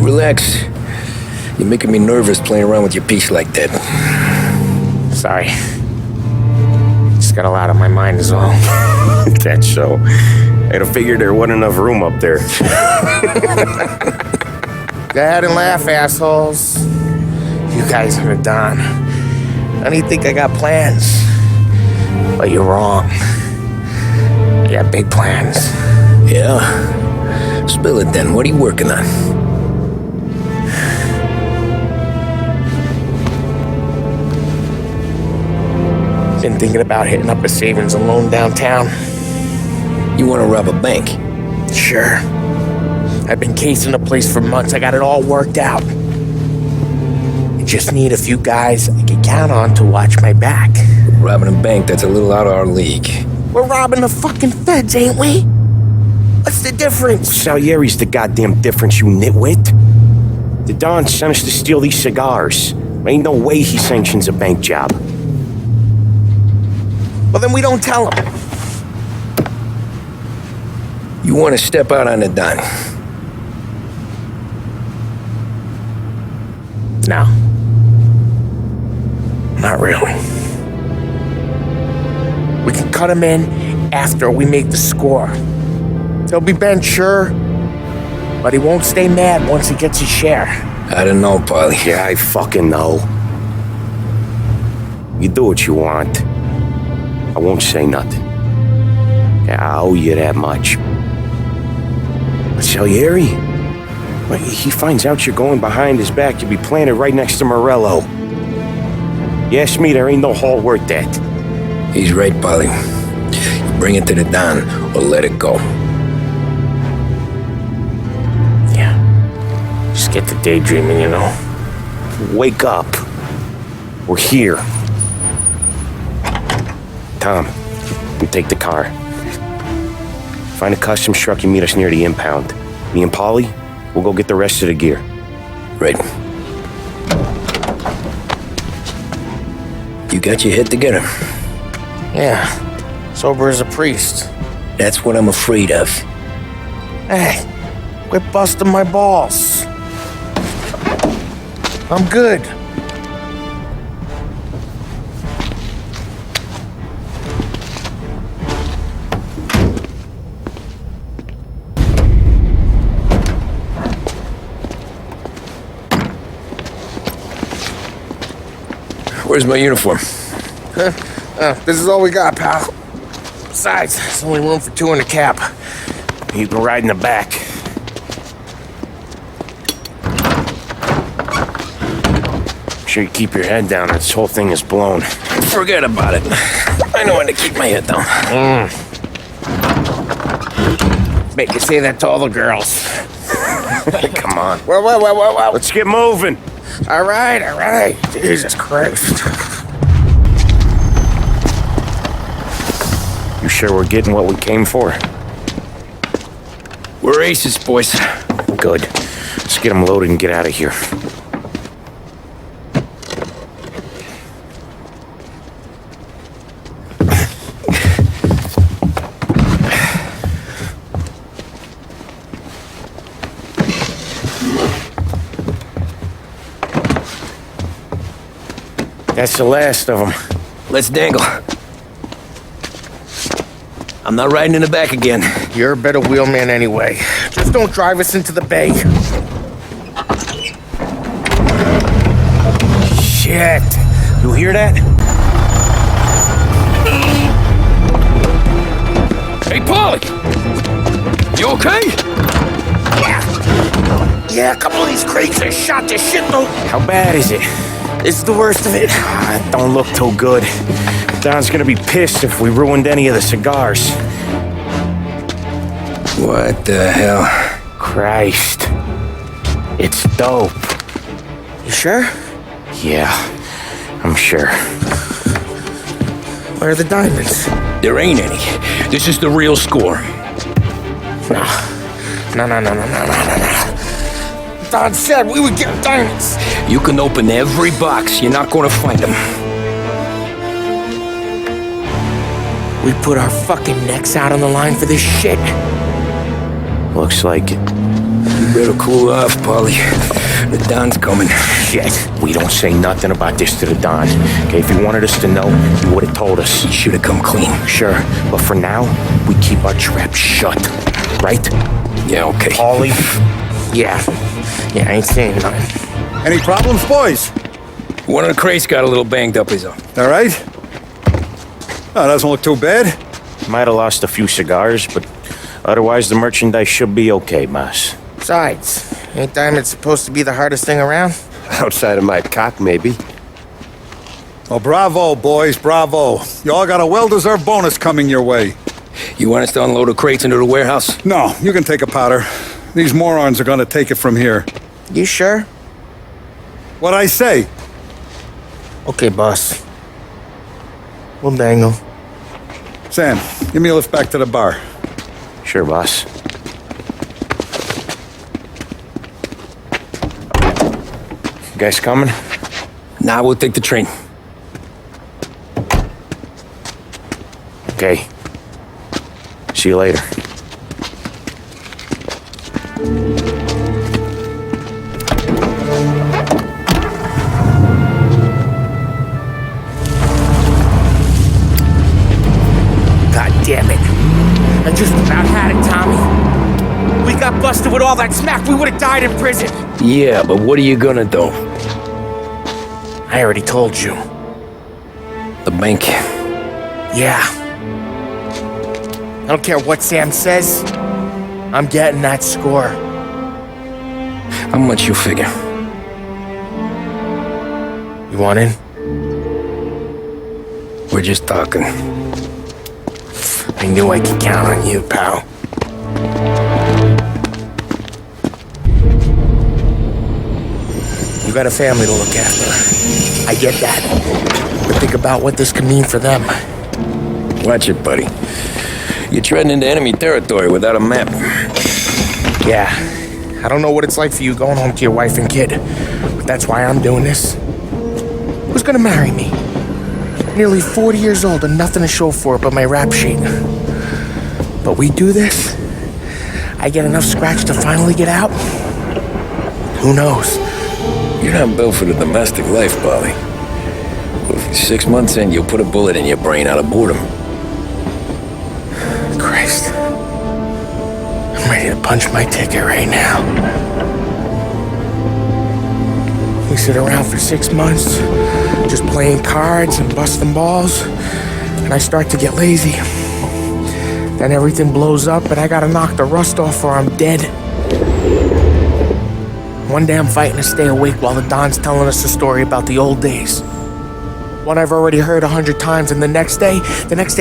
Relax. You're making me nervous playing around with your piece like that. Sorry. Just got a lot on my mind is all. That's so. I'd have figured there wasn't enough room up there. Go ahead and laugh, assholes. You guys are done. I don't think I got plans. But you're wrong. I got big plans. Yeah? Spill it then. What are you working on? Been thinking about hitting up a savings and loan downtown. You want to rob a bank? Sure. I've been casing the place for months. I got it all worked out. I just need a few guys I can count on to watch my back. Robbing a bank, that's a little out of our league. We're robbing the fucking feds, ain't we? What's the difference? Salieri's the goddamn difference, you nitwit. The Don sent us to steal these cigars. Ain't no way he sanctions a bank job. Well, then we don't tell him. You want to step out on the Don? No. Not really. We can cut him in after we make the score. He'll be bent, sure, but he won't stay mad once he gets his share. I don't know, Polly. Yeah, I fucking know. You do what you want. I won't say nothing. Yeah, I owe you that much. But Salieri, when he finds out you're going behind his back, you'll be planted right next to Morello. You ask me, there ain't no haul worth that. He's right, Polly. You bring it to the Don or let it go. Yeah. Just get to daydreaming, you know. Wake up. We're here. Tom, you take the car. Find a customs truck and meet us near the impound. Me and Polly, we'll go get the rest of the gear. Right. You got your head together. Yeah. Sober as a priest. That's what I'm afraid of. Hey, quit busting my balls. I'm good. Where's my uniform? This is all we got, pal. Besides, there's only room for two in the cab. You can ride in the back. Make sure you keep your head down. This whole thing is blown. Forget about it. I know when to keep my head down. Make you say that to all the girls. Come on. Well. Let's get moving. All right. Jesus Christ. You sure we're getting what we came for? We're aces, boys. Good. Let's get them loaded and get out of here. That's the last of them. Let's dangle. I'm not riding in the back again. You're a better wheelman anyway. Just don't drive us into the bay. Shit. You hear that? Hey, Polly! You okay? Yeah, a couple of these crates are shot to shit though. How bad is it? It's the worst of it. It don't look too good. Don's gonna be pissed if we ruined any of the cigars. What the hell? Christ. It's dope. You sure? Yeah, I'm sure. Where are the diamonds? There ain't any. This is the real score. No. Don said we would get diamonds. You can open every box. You're not gonna find them. We put our fucking necks out on the line for this shit. Looks like it. You better cool off, Polly. The Don's coming. Shit. We don't say nothing about this to the Don. Okay, if he wanted us to know, he would have told us. He should have come clean. Sure, but for now, we keep our trap shut. Right? Yeah, okay. Ollie? Yeah, I ain't saying nothing. Any problems, boys? One of the crates got a little banged up, is all. All right? Oh, doesn't look too bad. Might have lost a few cigars, but otherwise the merchandise should be okay, boss. Besides, ain't diamonds supposed to be the hardest thing around? Outside of my cock, maybe. Well, bravo, boys, bravo. You all got a well-deserved bonus coming your way. You want us to unload the crates into the warehouse? No, you can take a powder. These morons are gonna take it from here. You sure? What'd I say? Okay, boss. We'll dangle. Sam, give me a lift back to the bar. Sure, boss. You guys coming? Nah, we'll take the train. Okay. See you later. God damn it. I just about had it, Tommy. We got busted with all that smack. We would have died in prison. Yeah, but what are you gonna do? I already told you. The bank. Yeah. I don't care what Sam says. I'm getting that score. How much you figure? You want in? We're just talking. I knew I could count on you, pal. You got a family to look after. I get that. But think about what this could mean for them. Watch it, buddy. You're treading into enemy territory without a map. Yeah. I don't know what it's like for you going home to your wife and kid. But that's why I'm doing this. Who's gonna marry me? Nearly 40 years old and nothing to show for it but my rap sheet. But we do this, I get enough scratch to finally get out? Who knows? You're not built for the domestic life, Polly. But if you're 6 months in, you'll put a bullet in your brain out of boredom. Christ. I'm ready to punch my ticket right now. We sit around for 6 months, just playing cards and busting balls, and I start to get lazy. Then everything blows up, and I gotta knock the rust off or I'm dead. One day I'm fighting to stay awake while the Don's telling us a story about the old days. One I've already heard 100 times, and the next day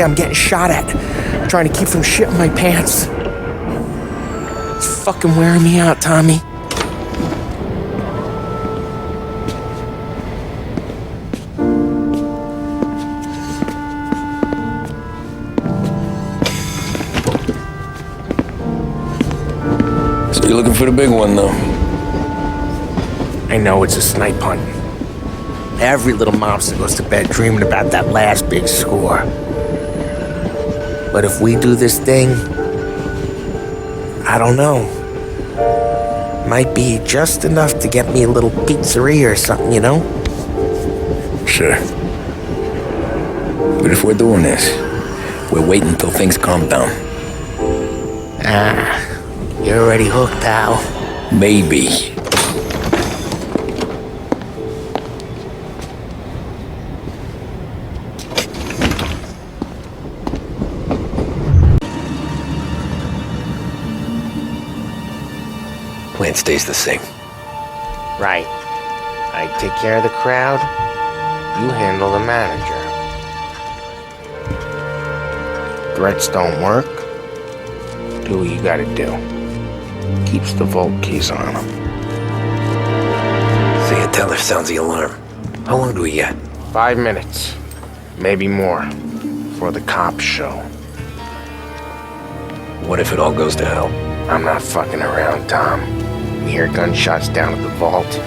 I'm getting shot at, trying to keep from shitting my pants. It's fucking wearing me out, Tommy. So you're looking for the big one, though. I know it's a snipe hunt. Every little mobster goes to bed dreaming about that last big score. But if we do this thing, I don't know. Might be just enough to get me a little pizzeria or something, you know? Sure. But if we're doing this, we're waiting until things calm down. Ah, you're already hooked, pal. Maybe. Plan stays the same. Right. I take care of the crowd, you handle the manager. Threats don't work, do what you gotta do. Keeps the vault keys on him. See, a teller sounds the alarm. How long do we get? 5 minutes, maybe more, before the cops show. What if it all goes to hell? I'm not fucking around, Tom. You hear gunshots down at the vault.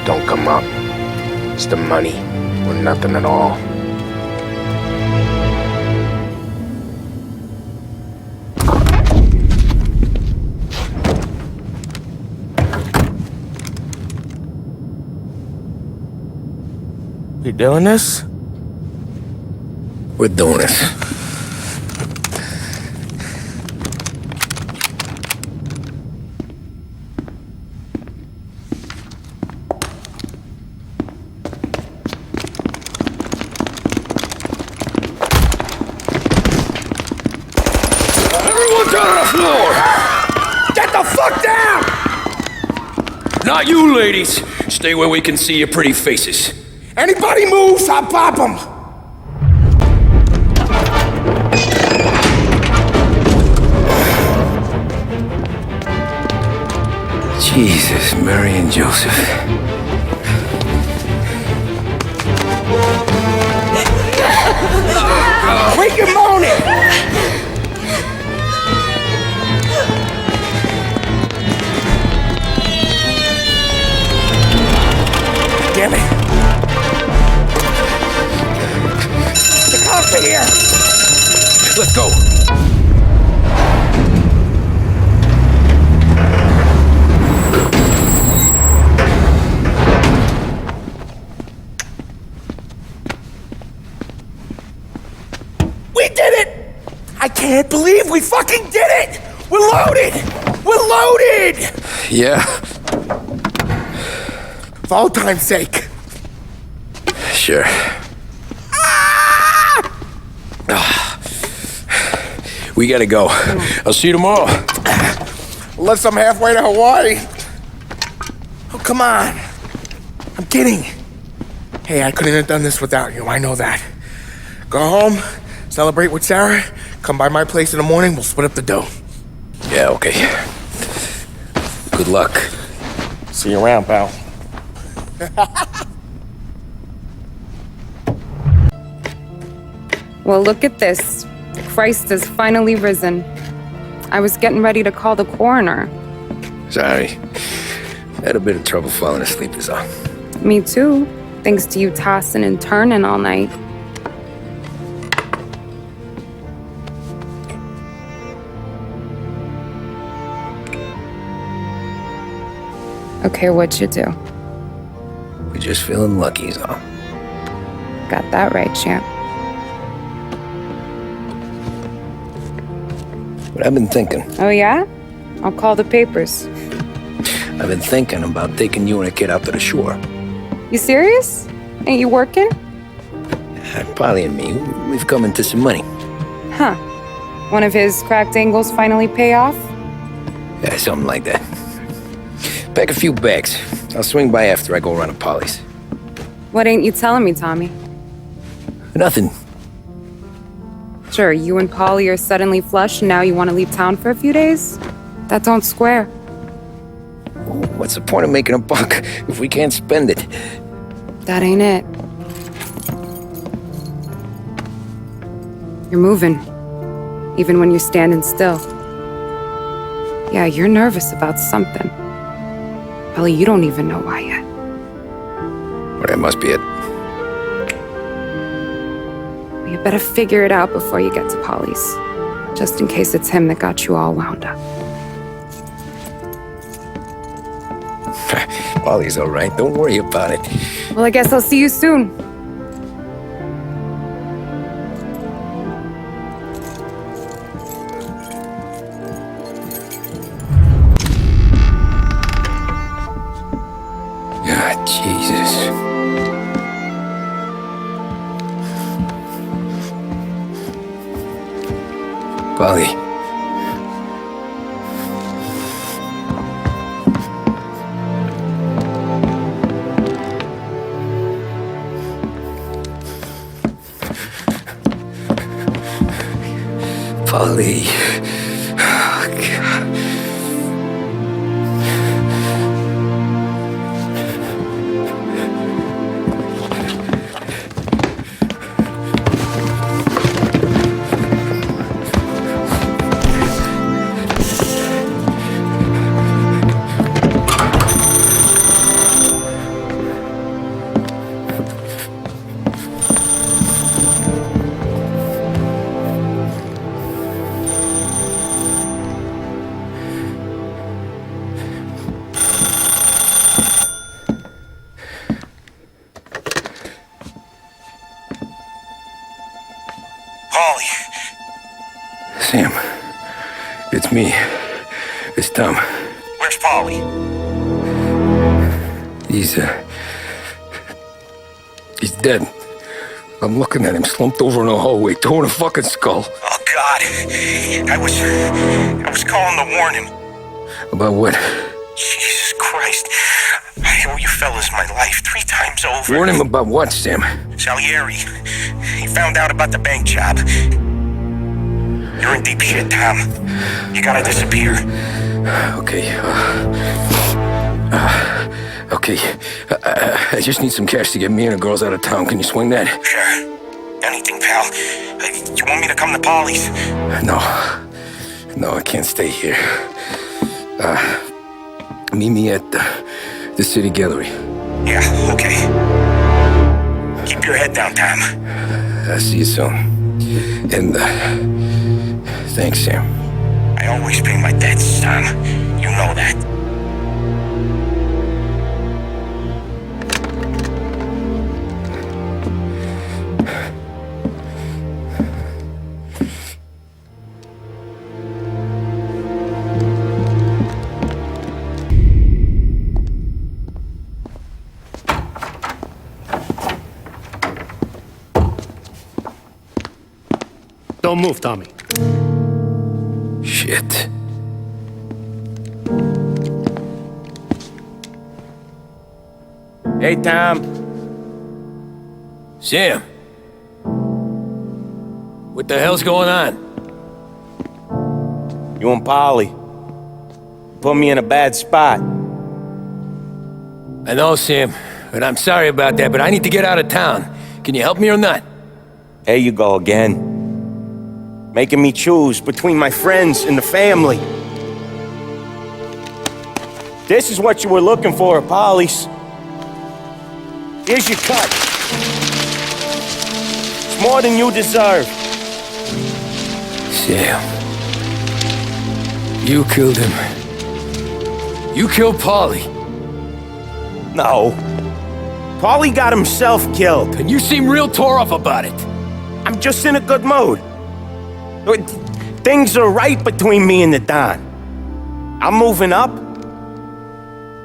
Don't come up. It's the money, or nothing at all. We doing this? We're doing this. Get the fuck down! Not you, ladies. Stay where we can see your pretty faces. Anybody moves, I'll pop them! Jesus, Mary and Joseph. Wake your moaning! I can't believe we fucking did it! We're loaded! We're loaded! Yeah. For all time's sake. Sure. We gotta go. I'll see you tomorrow. Unless I'm halfway to Hawaii. Oh, come on. I'm kidding. Hey, I couldn't have done this without you. I know that. Go home, celebrate with Sarah, come by my place in the morning, we'll split up the dough. Yeah, okay. Good luck. See you around, pal. Well, look at this. Christ has finally risen. I was getting ready to call the coroner. Sorry. Had a bit of trouble falling asleep is all. Me too, thanks to you tossing and turning all night. Okay, what'd you do? We're just feeling lucky is all. Got that right, champ. But I've been thinking. Oh yeah? I'll call the papers. I've been thinking about taking you and a kid out to the shore. You serious? Ain't you working? Polly and me, we've come into some money. Huh. One of his cracked angles finally pay off? Yeah, something like that. Pack a few bags. I'll swing by after I go around to Polly's. What ain't you telling me, Tommy? Nothing. Sure, you and Polly are suddenly flush and now you want to leave town for a few days? That don't square. What's the point of making a buck if we can't spend it? That ain't it. You're moving, even when you're standing still. Yeah, you're nervous about something. Probably you don't even know why yet. Well, that must be it. You better figure it out before you get to Polly's, just in case it's him that got you all wound up. Polly's all right. Don't worry about it. Well, I guess I'll see you soon. God, Jesus. Polly. Polly. Oh, God. Polly. Sam, it's me. It's Tom. Where's Polly? He's dead. I'm looking at him slumped over in the hallway, torn a fucking skull. Oh, God. I was calling to warn him. About what? Jesus Christ. I owe you fellas my life 3 times over. Warn him about what, Sam? Salieri. He found out about the bank job. You're in deep shit, Tom. You gotta disappear. Okay. Okay. I just need some cash to get me and the girls out of town. Can you swing that? Sure. Anything, pal. You want me to come to Polly's? No. No, I can't stay here. Meet me at the city gallery. Yeah, okay. Keep your head down, Tom. I'll see you soon. And, thanks, Sam. I always pay my debts, Tom. You know that. Don't move, Tommy. Shit. Hey, Tom. Sam. What the hell's going on? You and Polly put me in a bad spot. I know, Sam, and I'm sorry about that, but I need to get out of town. Can you help me or not? There you go again. Making me choose between my friends and the family. This is what you were looking for, Polly's. Here's your cut. It's more than you deserve. Sam. You killed him. You killed Paulie. No. Paulie got himself killed. And you seem real tore up about it. I'm just in a good mood. Things are right between me and the Don. I'm moving up,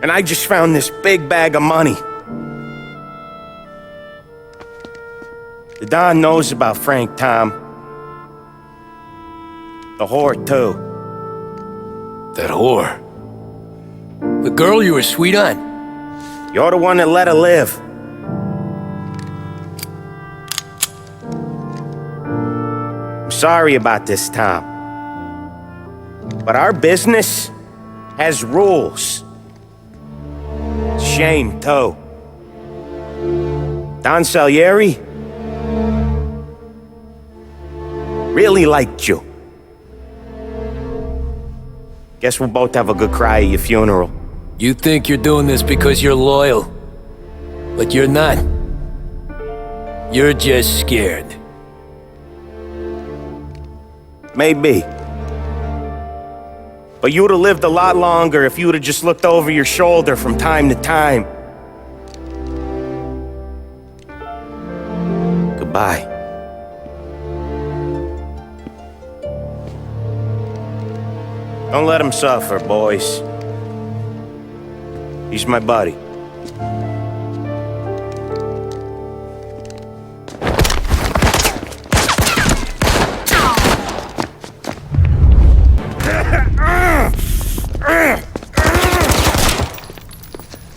and I just found this big bag of money. The Don knows about Frank, Tom. The whore, too. That whore? The girl you were sweet on? You're the one that let her live. I'm sorry about this, Tom. But our business has rules. Shame, too. Don Salieri really liked you. Guess we'll both have a good cry at your funeral. You think you're doing this because you're loyal, but you're not. You're just scared. Maybe. But you'd have lived a lot longer if you'd have just looked over your shoulder from time to time. Goodbye. Don't let him suffer, boys. He's my buddy.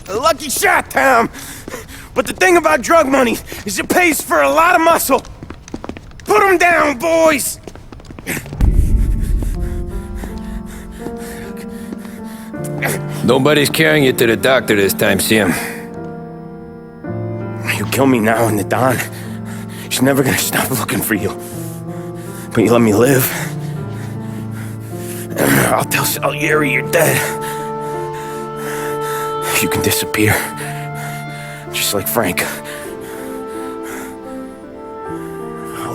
A lucky shot, Tom. But the thing about drug money is it pays for a lot of muscle. Put him down, boys! Nobody's carrying you to the doctor this time, Sam. You kill me now and the Don. She's never gonna stop looking for you. But you let me live. I'll tell Salieri you're dead. You can disappear. Just like Frank.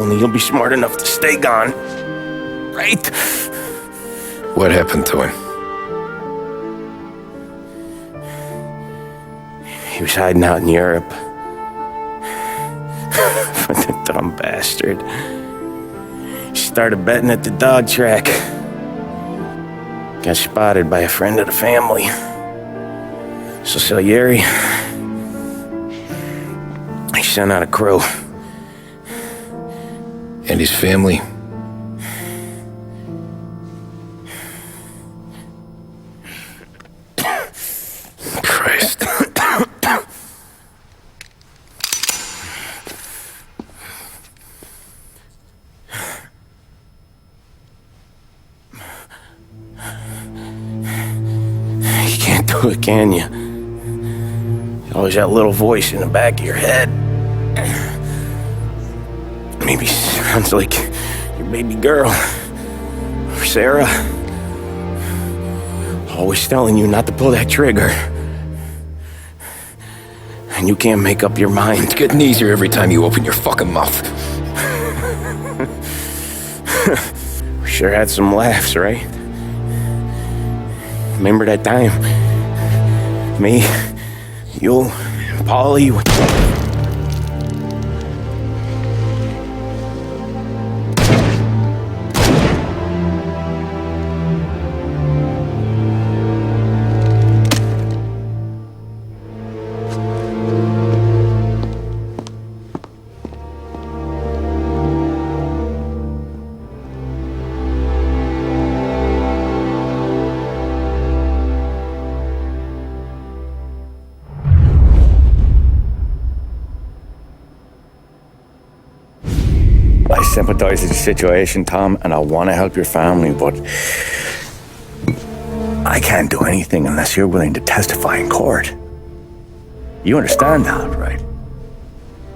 Only you'll be smart enough to stay gone. Right? What happened to him? He was hiding out in Europe. The dumb bastard. He started betting at the dog track. Got spotted by a friend of the family. So Salieri, he sent out a crew. And his family? Christ. You can't do it, can you? You always that little voice in the back of your head. Maybe sounds like your baby girl. Or Sarah. Always telling you not to pull that trigger. And you can't make up your mind. It's getting easier every time you open your fucking mouth. We sure had some laughs, right? Remember that time? Me, you, and Paulie. I sympathize with the situation, Tom, and I want to help your family, but I can't do anything unless you're willing to testify in court. You understand that, right?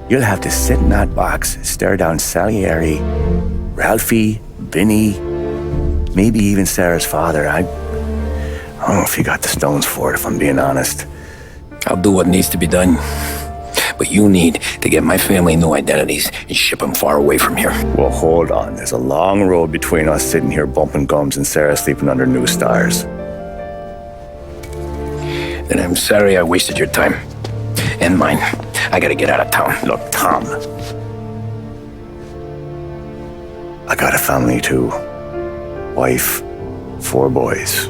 You'll have to sit in that box, stare down Salieri, Ralphie, Vinny, maybe even Sarah's father. I don't know if you got the stones for it, if I'm being honest. I'll do what needs to be done. But you need to get my family new identities and ship them far away from here. Well, hold on. There's a long road between us sitting here bumping gums and Sarah sleeping under new stars. Then I'm sorry I wasted your time. And mine. I gotta get out of town. Look, Tom. I got a family too. Wife, 4 boys.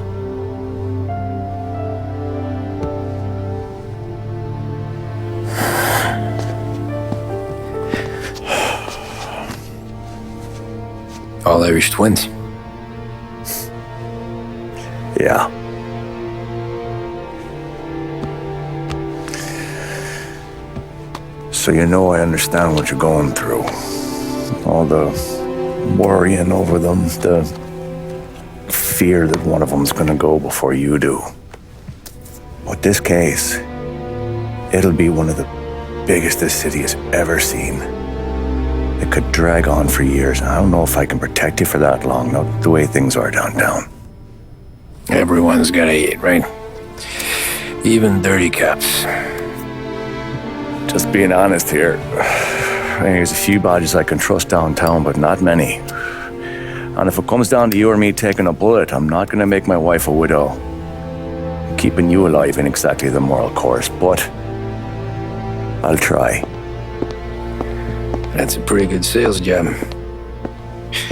All Irish twins. Yeah. So you know I understand what you're going through. All the worrying over them, the fear that one of them's gonna go before you do. But this case, it'll be one of the biggest this city has ever seen. It could drag on for years. I don't know if I can protect you for that long, not the way things are downtown. Everyone's gotta eat, right? Even dirty cops. Just being honest here. There's a few bodies I can trust downtown, but not many. And if it comes down to you or me taking a bullet, I'm not gonna make my wife a widow. Keeping you alive ain't exactly the moral course, but I'll try. That's a pretty good sales job.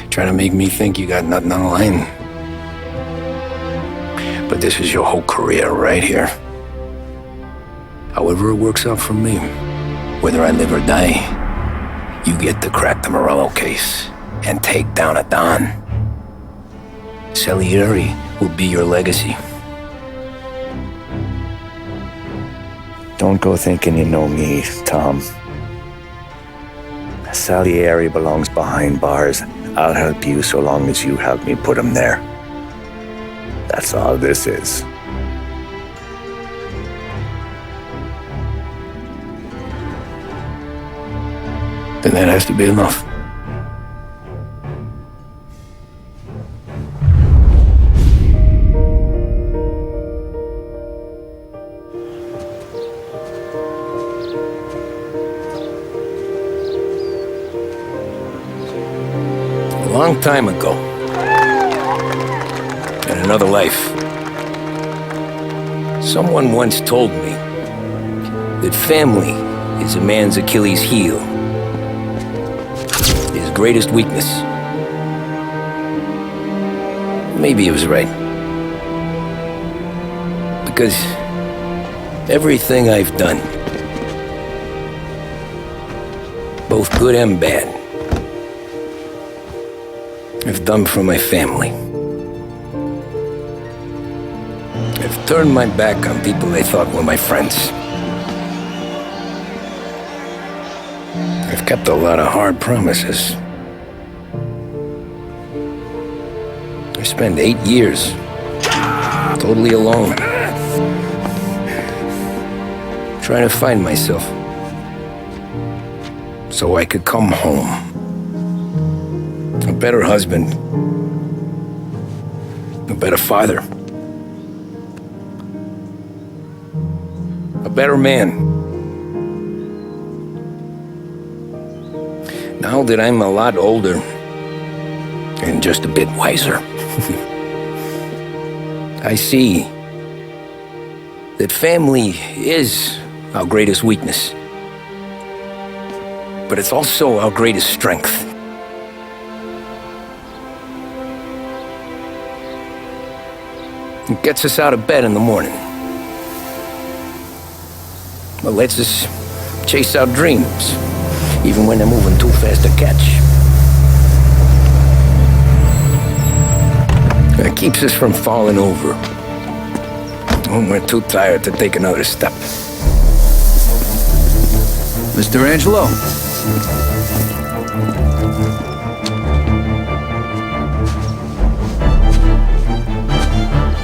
Trying to make me think you got nothing on the line. But this is your whole career right here. However it works out for me, whether I live or die, you get to crack the Morello case and take down a Don. Salieri will be your legacy. Don't go thinking you know me, Tom. Salieri belongs behind bars. I'll help you so long as you help me put him there. That's all this is. Then that has to be enough. A long time ago, in another life, someone once told me that family is a man's Achilles heel, his greatest weakness. Maybe he was right. Because everything I've done, both good and bad, I've done for my family. I've turned my back on people they thought were my friends. I've kept a lot of hard promises. I spent 8 years totally alone, trying to find myself so I could come home. A better husband, a better father, a better man. Now that I'm a lot older and just a bit wiser, I see that family is our greatest weakness, but it's also our greatest strength. It gets us out of bed in the morning. It lets us chase our dreams, even when they're moving too fast to catch. It keeps us from falling over when we're too tired to take another step. Mr. Angelo.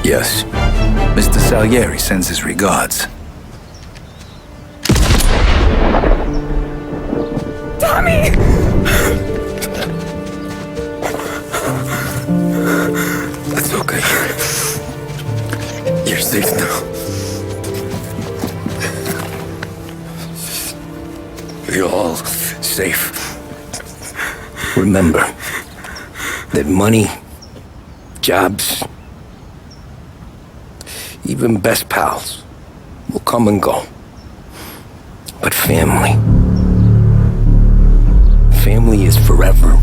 Yes. Mr. Salieri sends his regards. Tommy! That's okay. You're safe now. You're all safe. Remember that money, jobs, even best pals will come and go. But family is forever.